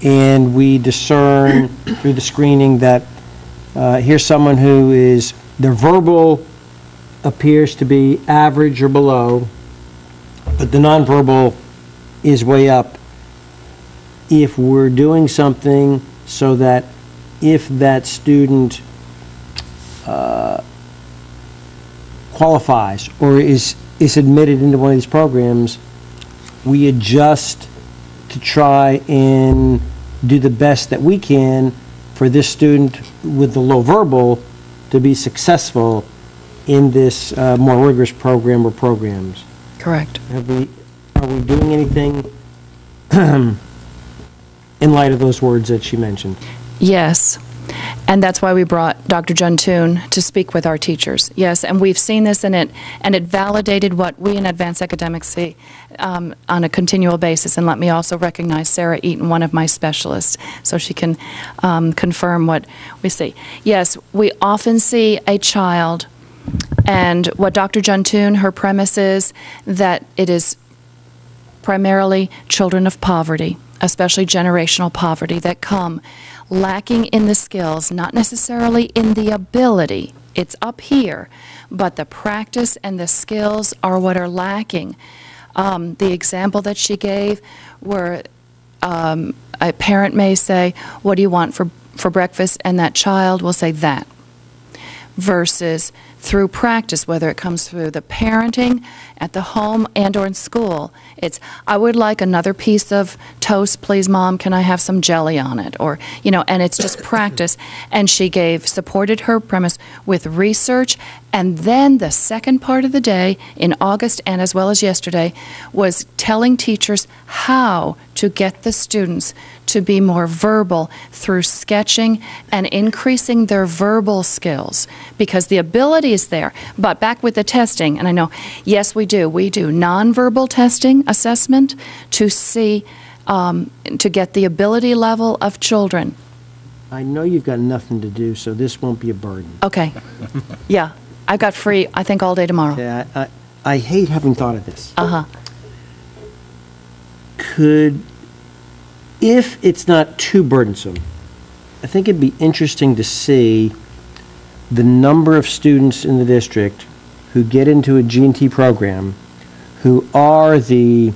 and we discern through the screening that here's someone who is, their verbal appears to be average or below, but the nonverbal is way up. If we're doing something so that if that student qualifies or is admitted into one of these programs, we adjust to try and do the best that we can for this student with the low verbal to be successful in this more rigorous program or programs. Correct. Are we doing anything in light of those words that she mentioned? Yes, and that's why we brought Dr. Gentune to speak with our teachers. Yes, and we've seen this and it validated what we in advanced academics see on a continual basis. And let me also recognize Sarah Eaton, one of my specialists, so she can confirm what we see. Yes, we often see a child, and what Dr. Gentune, her premise is that it is primarily children of poverty, especially generational poverty, that come lacking in the skills, not necessarily in the ability. It's up here, but the practice and the skills are what are lacking. The example that she gave where a parent may say, "What do you want for breakfast?" and that child will say that. Versus through practice, whether it comes through the parenting at the home and or in school, it's, "I would like another piece of toast, please, Mom. Can I have some jelly on it?" Or, and it's just practice. And she supported her premise with research. And then the second part of the day, in August and as well as yesterday, was telling teachers how to get the students to be more verbal through sketching and increasing their verbal skills, because the ability is there. But back with the testing, and I know, yes, we do nonverbal testing assessment to see, to get the ability level of children. I know you've got nothing to do, so this won't be a burden. Okay. Yeah, I've got free, I think, all day tomorrow. Yeah, I hate having thought of this. Uh-huh. If it's not too burdensome, I think it'd be interesting to see the number of students in the district who get into a G&T program who are the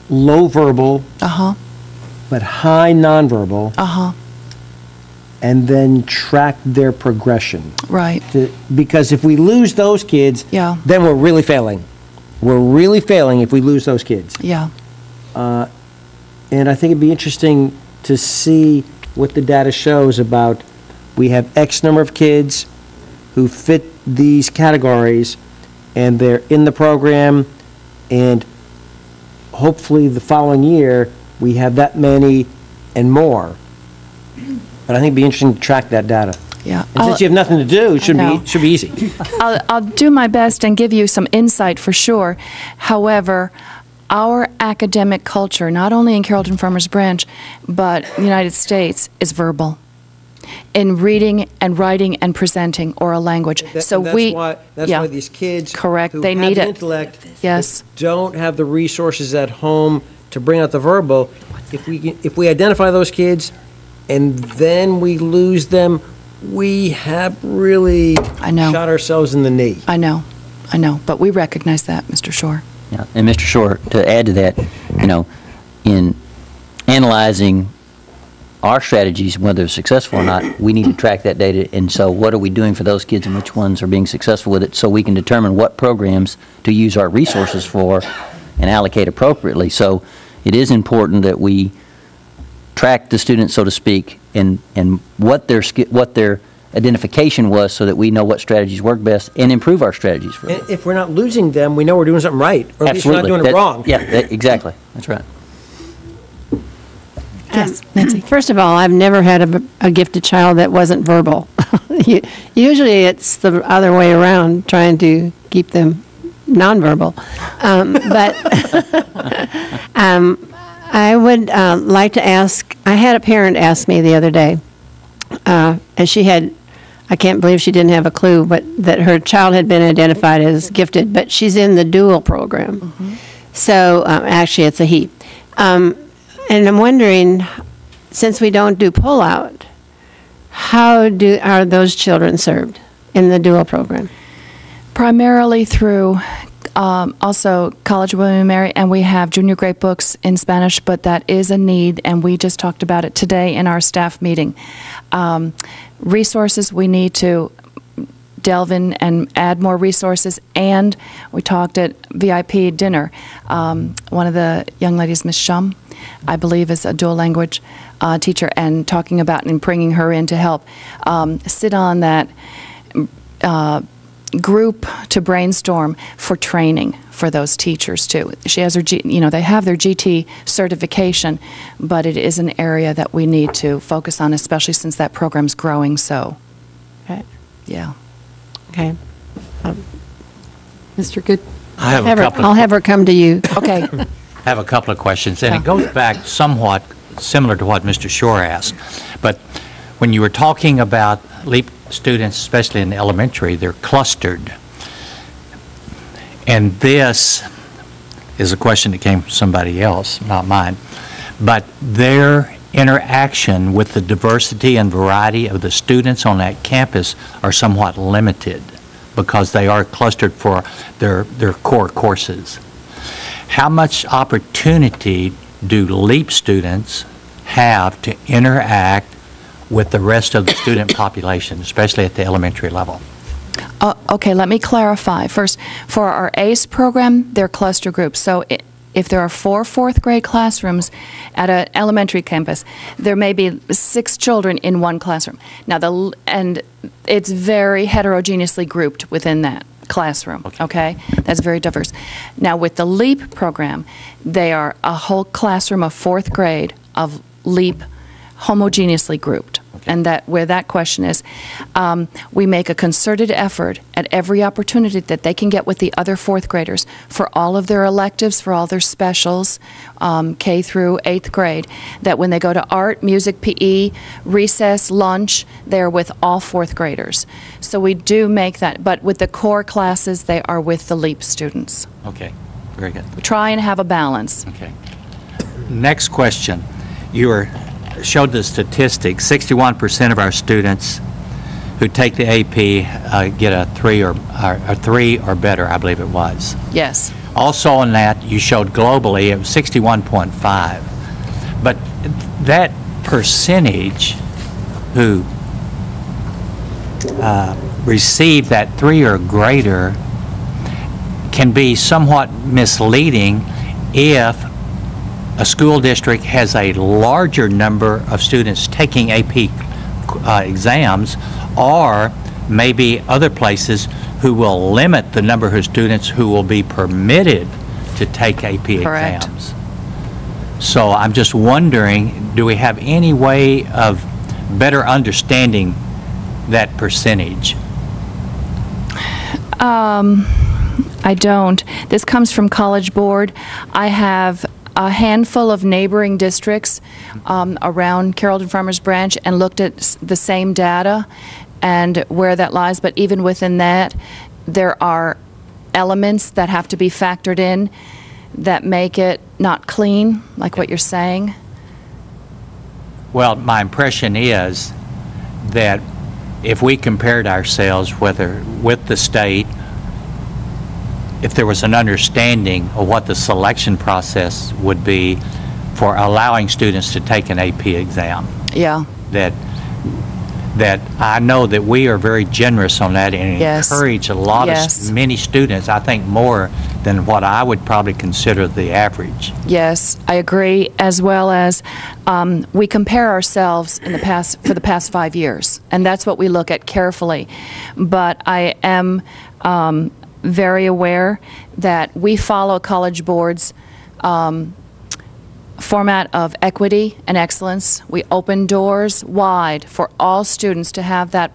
low verbal, but high nonverbal, and then track their progression. Right. Because if we lose those kids, then we're really failing. We're really failing if we lose those kids. Yeah. And I think it'd be interesting to see what the data shows about, we have X number of kids who fit these categories, and they're in the program, and hopefully the following year, we have that many and more. But I think it'd be interesting to track that data. Yeah. And since you have nothing to do, it should be easy. I'll do my best and give you some insight for sure. However, our academic culture, not only in Carrollton-Farmers branch, but the United States, is verbal in reading and writing and presenting oral language. That's why these kids who they have need the it. intellect Yes. but don't have the resources at home to bring out the verbal, if we identify those kids and then we lose them, we have really shot ourselves in the knee. I know, but we recognize that, Mr. Shore. Yeah. And Mr. Shore, to add to that, in analyzing our strategies, whether they're successful or not, we need to track that data. And so what are we doing for those kids and which ones are being successful with it, so we can determine what programs to use our resources for and allocate appropriately. So it is important that we track the students, so to speak, and what their identification was, so that we know what strategies work best and improve our strategies for them. If we're not losing them, we know we're doing something right, or at least we're not doing it wrong. Yeah, exactly. That's right. Yes, Nancy. First of all, I've never had a gifted child that wasn't verbal. Usually it's the other way around, trying to keep them nonverbal. I would like to ask, I had a parent ask me the other day, and she had, I can't believe she didn't have a clue, but that her child had been identified as gifted, but she's in the dual program. Mm-hmm. So actually it's a he. And I'm wondering, since we don't do pull-out, how are those children served in the dual program? Primarily through also College of William & Mary, and we have junior grade books in Spanish, but that is a need, and we just talked about it today in our staff meeting. Resources, we need to delve in and add more resources, and we talked at VIP dinner. One of the young ladies, Ms. Shum, I believe is a dual language teacher, and talking about and bringing her in to help sit on that group to brainstorm for training for those teachers too. She has her, they have their GT certification, but it is an area that we need to focus on, especially since that program's growing. So, okay. Yeah. Okay. Mr. Good. I'll have her come to you. Okay. I have a couple of questions, and it goes back somewhat similar to what Mr. Shore asked. But when you were talking about LEAP students, especially in elementary, they're clustered. And this is a question that came from somebody else, not mine. But their interaction with the diversity and variety of the students on that campus are somewhat limited because they are clustered for their core courses. How much opportunity do LEAP students have to interact with the rest of the student population, especially at the elementary level? Okay, let me clarify. First, for our ACE program, they're cluster groups. So if there are 4 fourth grade classrooms at an elementary campus, there may be 6 children in one classroom. Now, and it's very heterogeneously grouped within that classroom, okay? That's very diverse. Now, with the LEAP program, they are a whole classroom of 4th grade of LEAP homogeneously grouped. And that where that question is, we make a concerted effort at every opportunity that they can get with the other 4th graders for all of their electives, for all their specials, K through 8th grade, that when they go to art, music, PE, recess, lunch, they're with all 4th graders. So we do make that, but with the core classes, they are with the LEAP students. Okay, very good. We try and have a balance. Okay. Next question. You showed the statistics. 61% of our students who take the AP get a 3 or better, I believe it was. Yes. Also on that, you showed globally it was 61.5. But that percentage who receive that 3 or greater can be somewhat misleading if a school district has a larger number of students taking AP exams, or maybe other places who will limit the number of students who will be permitted to take AP Correct. exams. So I'm just wondering, do we have any way of better understanding that percentage? I don't. This comes from College Board. I have a handful of neighboring districts around Carrollton-Farmers branch and looked at the same data and where that lies, but even within that, there are elements that have to be factored in that make it not clean, like what you're saying. Well, my impression is that if we compared ourselves, whether with the state, if there was an understanding of what the selection process would be for allowing students to take an AP exam. Yeah. That I know that we are very generous on that and Yes. encourage a lot Yes. of many students, I think more than what I would probably consider the average. Yes, I agree, as well as we compare ourselves in the past, for the past 5 years, and that's what we look at carefully. But I am very aware that we follow College Board's format of equity and excellence. We open doors wide for all students to have that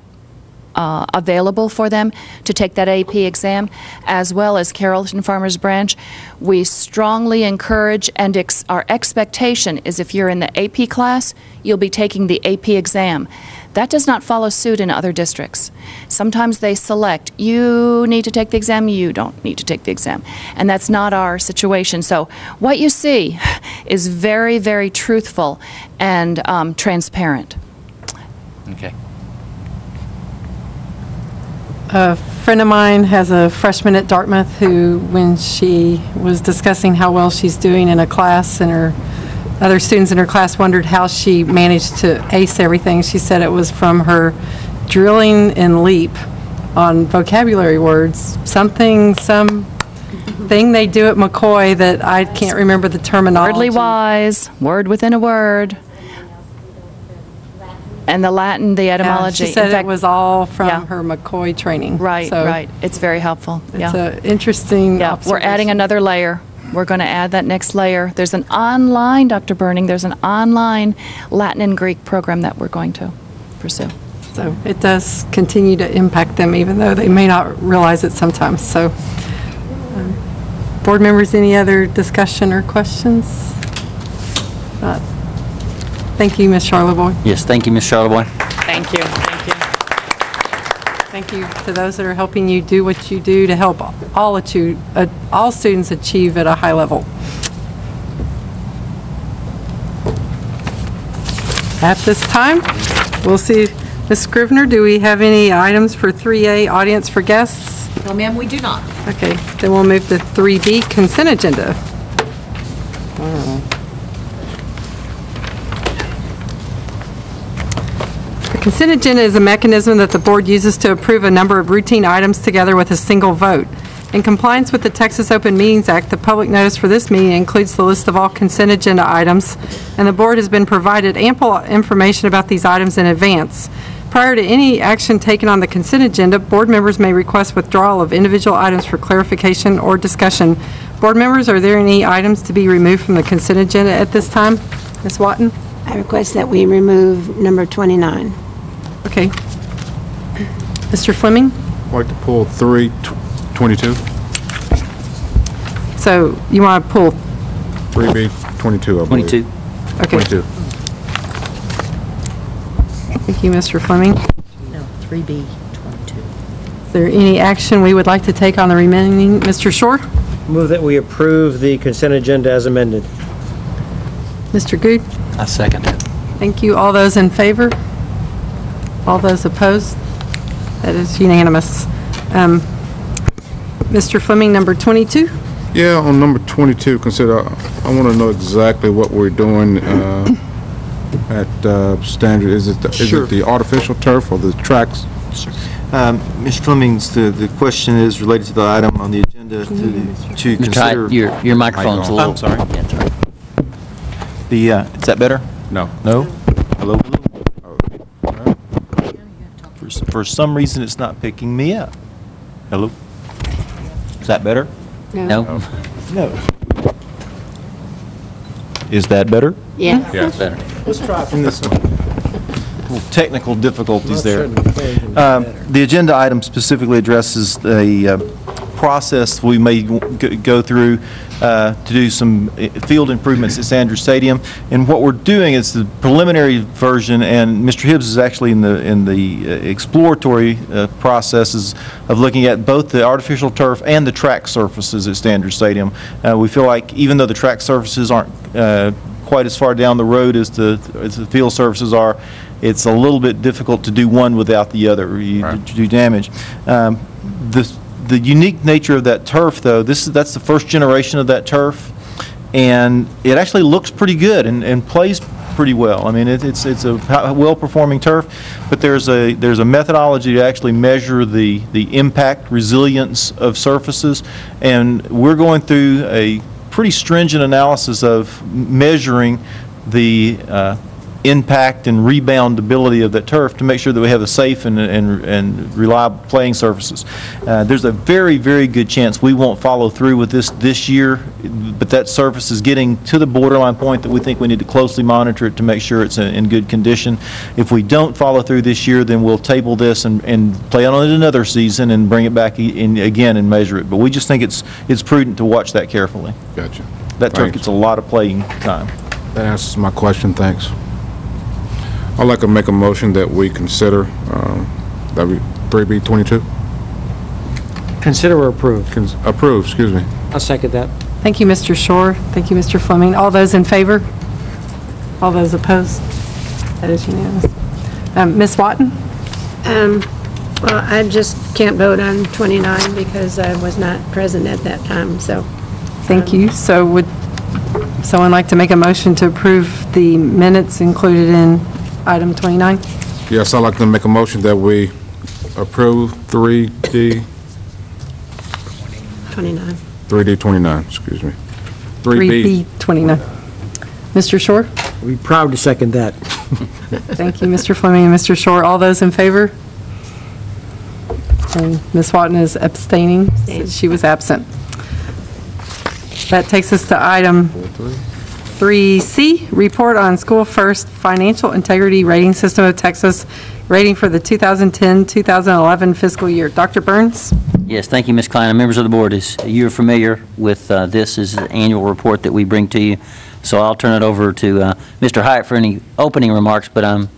available for them to take that AP exam, as well as Carrollton-Farmers branch. We strongly encourage, and our expectation is if you're in the AP class, you'll be taking the AP exam. That does not follow suit in other districts. Sometimes they select, you need to take the exam, you don't need to take the exam. And that's not our situation. So what you see is very, very truthful and transparent. Okay. A friend of mine has a freshman at Dartmouth who, when she was discussing how well she's doing in a class and her other students in her class wondered how she managed to ace everything, she said it was from her drilling and leap on vocabulary words. Some thing they do at McCoy that I can't remember the terminology. Wordly wise, word within a word. And the Latin, the etymology. Yeah, she said in fact, it was all from her McCoy training. Right, So right. It's very helpful. It's an interesting Yeah, we're adding another layer. We're going to add that next layer. There's an online, Dr. Burning, there's an online Latin and Greek program that we're going to pursue. So it does continue to impact them, even though they may not realize it sometimes. So, board members, any other discussion or questions? Thank you, Ms. Charlevoix. Yes, thank you, Ms. Charlevoix. Thank you. Thank you. Thank you to those that are helping you do what you do to help all students achieve at a high level. At this time, we'll see, Ms. Scrivener, do we have any items for 3A, audience for guests? No, ma'am, we do not. Okay, then we'll move to 3B, consent agenda. The consent agenda is a mechanism that the board uses to approve a number of routine items together with a single vote. In compliance with the Texas Open Meetings Act, the public notice for this meeting includes the list of all consent agenda items, and the board has been provided ample information about these items in advance. Prior to any action taken on the consent agenda, board members may request withdrawal of individual items for clarification or discussion. Board members, are there any items to be removed from the consent agenda at this time? Ms. Watton? I request that we remove number 29. Okay. Mr. Fleming? I'd like to pull 322. So you want to pull 3B 22, I believe. 22. Okay. 22. Thank you, Mr. Fleming. No, 3B 22. Is there any action we would like to take on the remaining? Mr. Shore? Move that we approve the consent agenda as amended. Mr. Good? I second it. Thank you. All those in favor? All those opposed? That is unanimous. Mr. Fleming, number 22? Yeah, on number 22, I want to know exactly what we're doing at Standard. Is it the artificial turf or the tracks? Mr. Fleming's, the question is related to the item on the agenda to consider. Your microphone's a little. I'm sorry. Yeah, that's right. Is that better? No. No? Hello? For some reason, it's not picking me up. Hello? Is that better? No? No. Is that better? Yeah. Yes. Better. Let's try from this one. Little technical difficulties there. The agenda item specifically addresses the process we may go through to do some field improvements at Sanders Stadium. And what we're doing is the preliminary version, and Mr. Hibbs is actually in the exploratory processes of looking at both the artificial turf and the track surfaces at Sanders Stadium. We feel like even though the track surfaces aren't quite as far down the road as the field surfaces are, it's a little bit difficult to do one without the other. You do damage. The unique nature of that turf, though, that's the first generation of that turf, and it actually looks pretty good and plays pretty well. I mean, it's a well-performing turf, but there's a methodology to actually measure the impact resilience of surfaces, and we're going through a pretty stringent analysis of measuring the impact and reboundability of that turf to make sure that we have a safe and reliable playing surfaces. There's a very, very good chance we won't follow through with this year, but that surface is getting to the borderline point that we think we need to closely monitor it to make sure it's in good condition. If we don't follow through this year, then we'll table this and play on it another season and bring it back in again and measure it. But we just think it's prudent to watch that carefully. Gotcha. That turf gets a lot of playing time. That answers my question. Thanks. I'd like to make a motion that we consider that we 3B 22. Consider or approve? Approve, excuse me. I'll second that. Thank you, Mr. Shore. Thank you, Mr. Fleming. All those in favor? All those opposed? That is unanimous. Ms. Watton? Well, I just can't vote on 29 because I was not present at that time, so. Thank you. So would someone like to make a motion to approve the minutes included in item 29? Yes, I'd like to make a motion that we approve 3D 29, excuse me. 3B 29. Mr. Shore? I'll be proud to second that. Thank you, Mr. Fleming and Mr. Shore. All those in favor? And Ms. Watton is abstaining. She was absent. That takes us to item 3C, report on School First Financial Integrity Rating System of Texas, rating for the 2010-2011 fiscal year. Dr. Burns? Yes, thank you, Ms. Klein. And members of the board, as you're familiar with this is an annual report that we bring to you. So I'll turn it over to Mr. Hyatt for any opening remarks, but I'm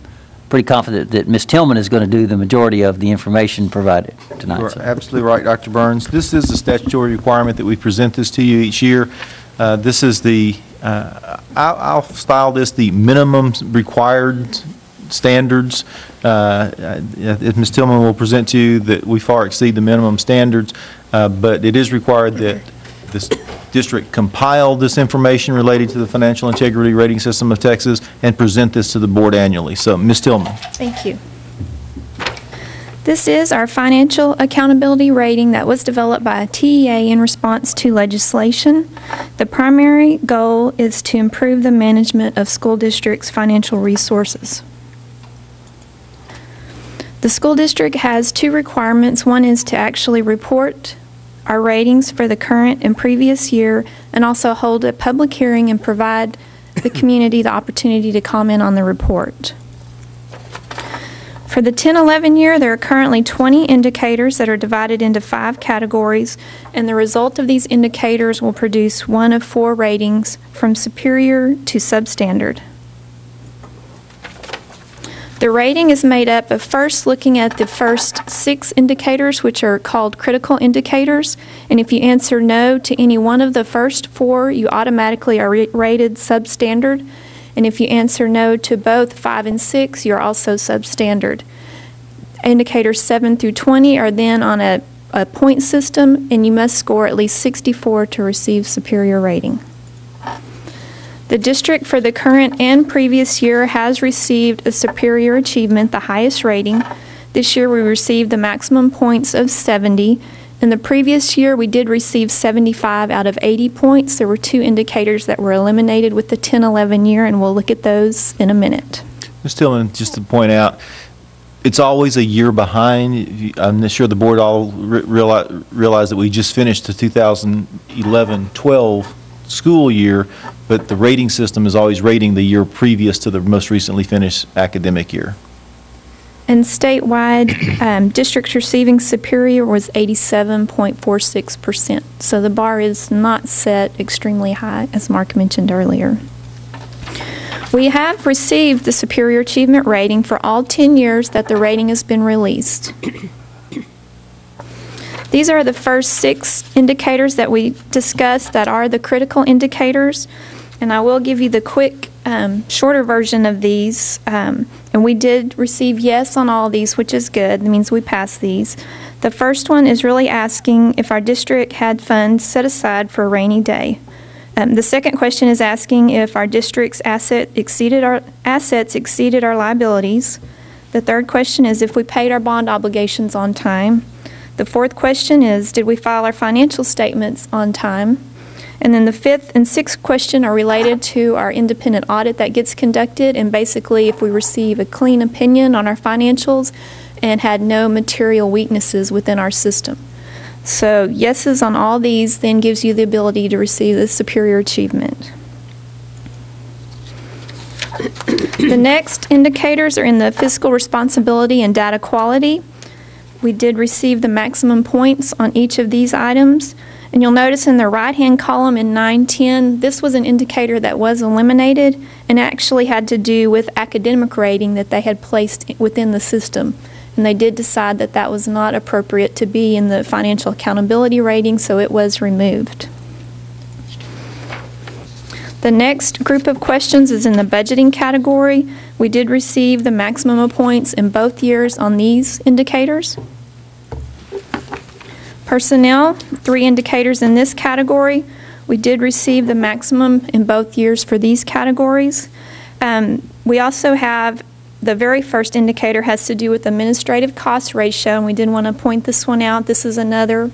pretty confident that Ms. Tillman is going to do the majority of the information provided tonight. You're So. absolutely right, Dr. Burns. This is a statutory requirement that we present this to you each year. This is the, I'll style this the minimum required standards. Ms. Tillman will present to you that we far exceed the minimum standards, but it is required that this district compile this information related to the financial integrity rating system of Texas and present this to the board annually. So, Ms. Tillman. Thank you. This is our financial accountability rating that was developed by TEA in response to legislation. The primary goal is to improve the management of school districts' financial resources. The school district has two requirements. One is to actually report our ratings for the current and previous year, and also hold a public hearing and provide the community the opportunity to comment on the report. For the 10-11 year, there are currently 20 indicators that are divided into 5 categories, and the result of these indicators will produce one of 4 ratings from superior to substandard. The rating is made up of first looking at the first 6 indicators, which are called critical indicators, and if you answer no to any one of the first 4, you automatically are rated substandard, and if you answer no to both 5 and 6, you're also substandard. Indicators 7 through 20 are then on a point system, and you must score at least 64 to receive superior rating. The district for the current and previous year has received a superior achievement, the highest rating. This year we received the maximum points of 70. In the previous year we did receive 75 out of 80 points. There were 2 indicators that were eliminated with the 10-11 year, and we'll look at those in a minute. Ms. Tillman, just to point out, it's always a year behind. I'm sure the board all realize that we just finished the 2011-12 school year, but the rating system is always rating the year previous to the most recently finished academic year. And statewide, districts receiving superior was 87.46%. So the bar is not set extremely high, as Mark mentioned earlier. We have received the superior achievement rating for all 10 years that the rating has been released. These are the first 6 indicators that we discussed that are the critical indicators, and I will give you the quick, shorter version of these. And we did receive yes on all of these, which is good. That means we passed these. The first one is really asking if our district had funds set aside for a rainy day. The second question is asking if our district's assets exceeded our liabilities. The third question is if we paid our bond obligations on time. The fourth question is, did we file our financial statements on time? And then the fifth and sixth question are related to our independent audit that gets conducted, and basically if we receive a clean opinion on our financials and had no material weaknesses within our system. So yeses on all these then gives you the ability to receive the superior achievement. The next indicators are in the fiscal responsibility and data quality. We did receive the maximum points on each of these items. And you'll notice in the right-hand column in 910, this was an indicator that was eliminated and actually had to do with academic rating that they had placed within the system. And they did decide that that was not appropriate to be in the financial accountability rating, so it was removed. The next group of questions is in the budgeting category. We did receive the maximum of points in both years on these indicators. Personnel, 3 indicators in this category. We did receive the maximum in both years for these categories. We also have the very first indicator has to do with administrative cost ratio, and we did want to point this one out. This is another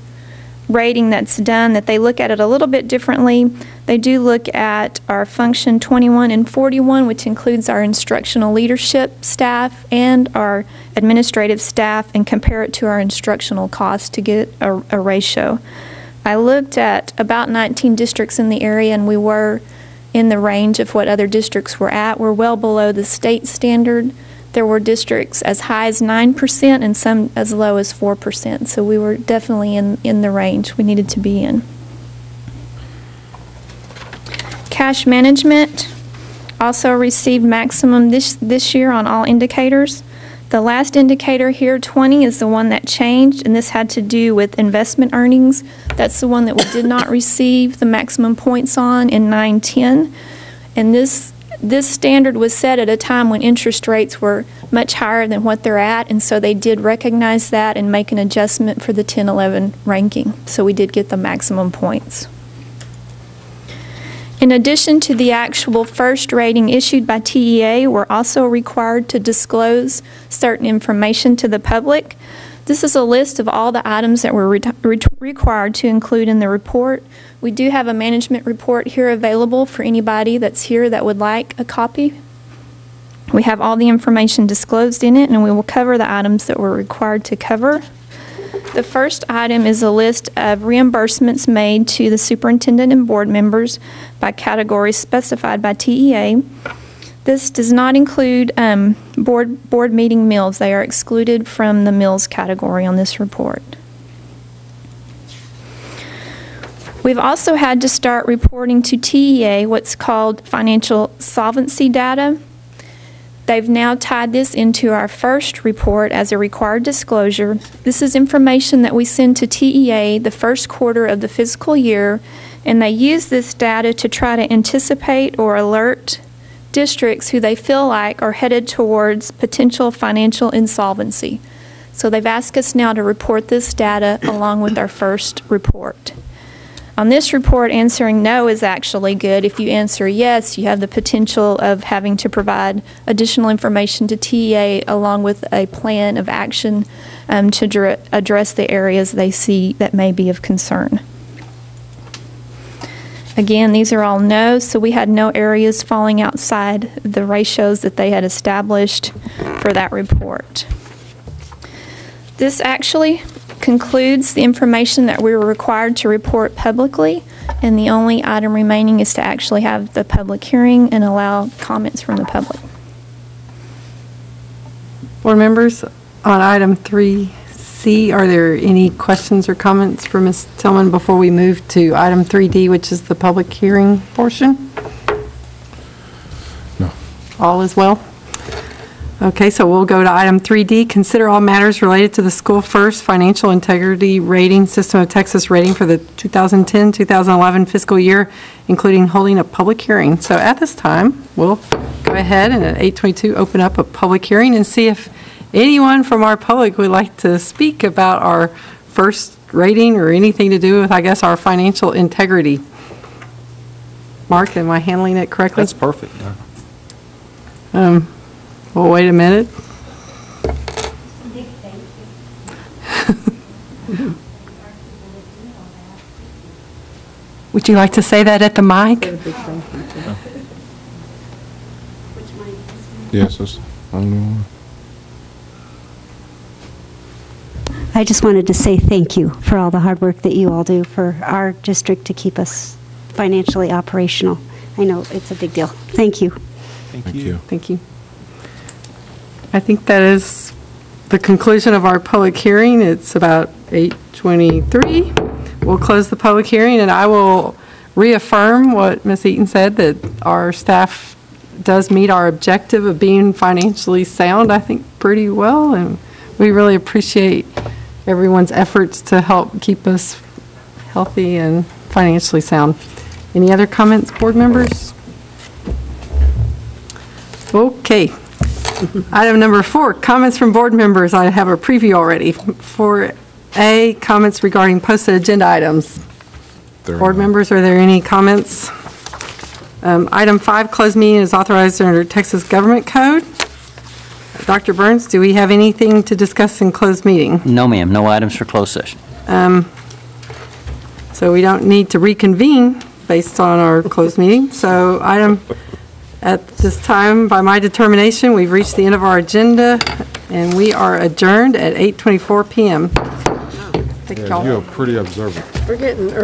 rating that's done that they look at it a little bit differently. They do look at our function 21 and 41, which includes our instructional leadership staff and our administrative staff, and compare it to our instructional costs to get a ratio. I looked at about 19 districts in the area, and we were in the range of what other districts were at. We're well below the state standard. There were districts as high as 9% and some as low as 4%. So we were definitely in the range we needed to be in. Cash management. also received maximum this year on all indicators. The last indicator here, 20, is the one that changed, and this had to do with investment earnings. That's the one that we did not receive the maximum points on in 9-10. And this standard was set at a time when interest rates were much higher than what they're at, and so they did recognize that and make an adjustment for the 10-11 ranking. So we did get the maximum points. In addition to the actual first rating issued by TEA, we're also required to disclose certain information to the public. This is a list of all the items that we're required to include in the report. We do have a management report here available for anybody that's here that would like a copy. We have all the information disclosed in it, and we will cover the items that we're required to cover. The first item is a list of reimbursements made to the superintendent and board members by categories specified by TEA. This does not include board meeting meals. They are excluded from the meals category on this report. We've also had to start reporting to TEA what's called financial solvency data. They've now tied this into our first report as a required disclosure. This is information that we send to TEA the first quarter of the fiscal year, and they use this data to try to anticipate or alert districts who they feel like are headed towards potential financial insolvency. So they've asked us now to report this data along with our first report. On this report, answering no is actually good. If you answer yes, you have the potential of having to provide additional information to TEA along with a plan of action to address the areas they see that may be of concern. Again, these are all no, so we had no areas falling outside the ratios that they had established for that report. This actually concludes the information that we were required to report publicly, and the only item remaining is to actually have the public hearing and allow comments from the public. Board members, on item 3C, are there any questions or comments for Ms. Tillman before we move to item 3D, which is the public hearing portion? No. All is well? Okay, so we'll go to item 3D. Consider all matters related to the School First Financial Integrity Rating System of Texas rating for the 2010-2011 fiscal year, including holding a public hearing. So at this time, we'll go ahead and at 8:22 open up a public hearing and see if anyone from our public would like to speak about our first rating or anything to do with, I guess, our financial integrity. Mark, am I handling it correctly? That's perfect. Well, wait a minute. Would you like to say that at the mic? Yes, that's only one. I just wanted to say thank you for all the hard work that you all do for our district to keep us financially operational. I know it's a big deal. Thank you. Thank you. Thank you. I think that is the conclusion of our public hearing. It's about 8:23. We'll close the public hearing, and I will reaffirm what Ms. Eaton said, that our staff does meet our objective of being financially sound, I think, pretty well, and we really appreciate everyone's efforts to help keep us healthy and financially sound. Any other comments, board members? Okay. Item number 4, comments from board members. I have a preview already. 4A, comments regarding posted agenda items. Board members, are there any comments? Item 5, closed meeting is authorized under Texas Government Code. Dr. Burns, do we have anything to discuss in closed meeting? No, ma'am. No items for closed session. So we don't need to reconvene based on our closed meeting. So at this time, by my determination, we've reached the end of our agenda, and we are adjourned at 8:24 p.m. Yeah, you're pretty observant. We're getting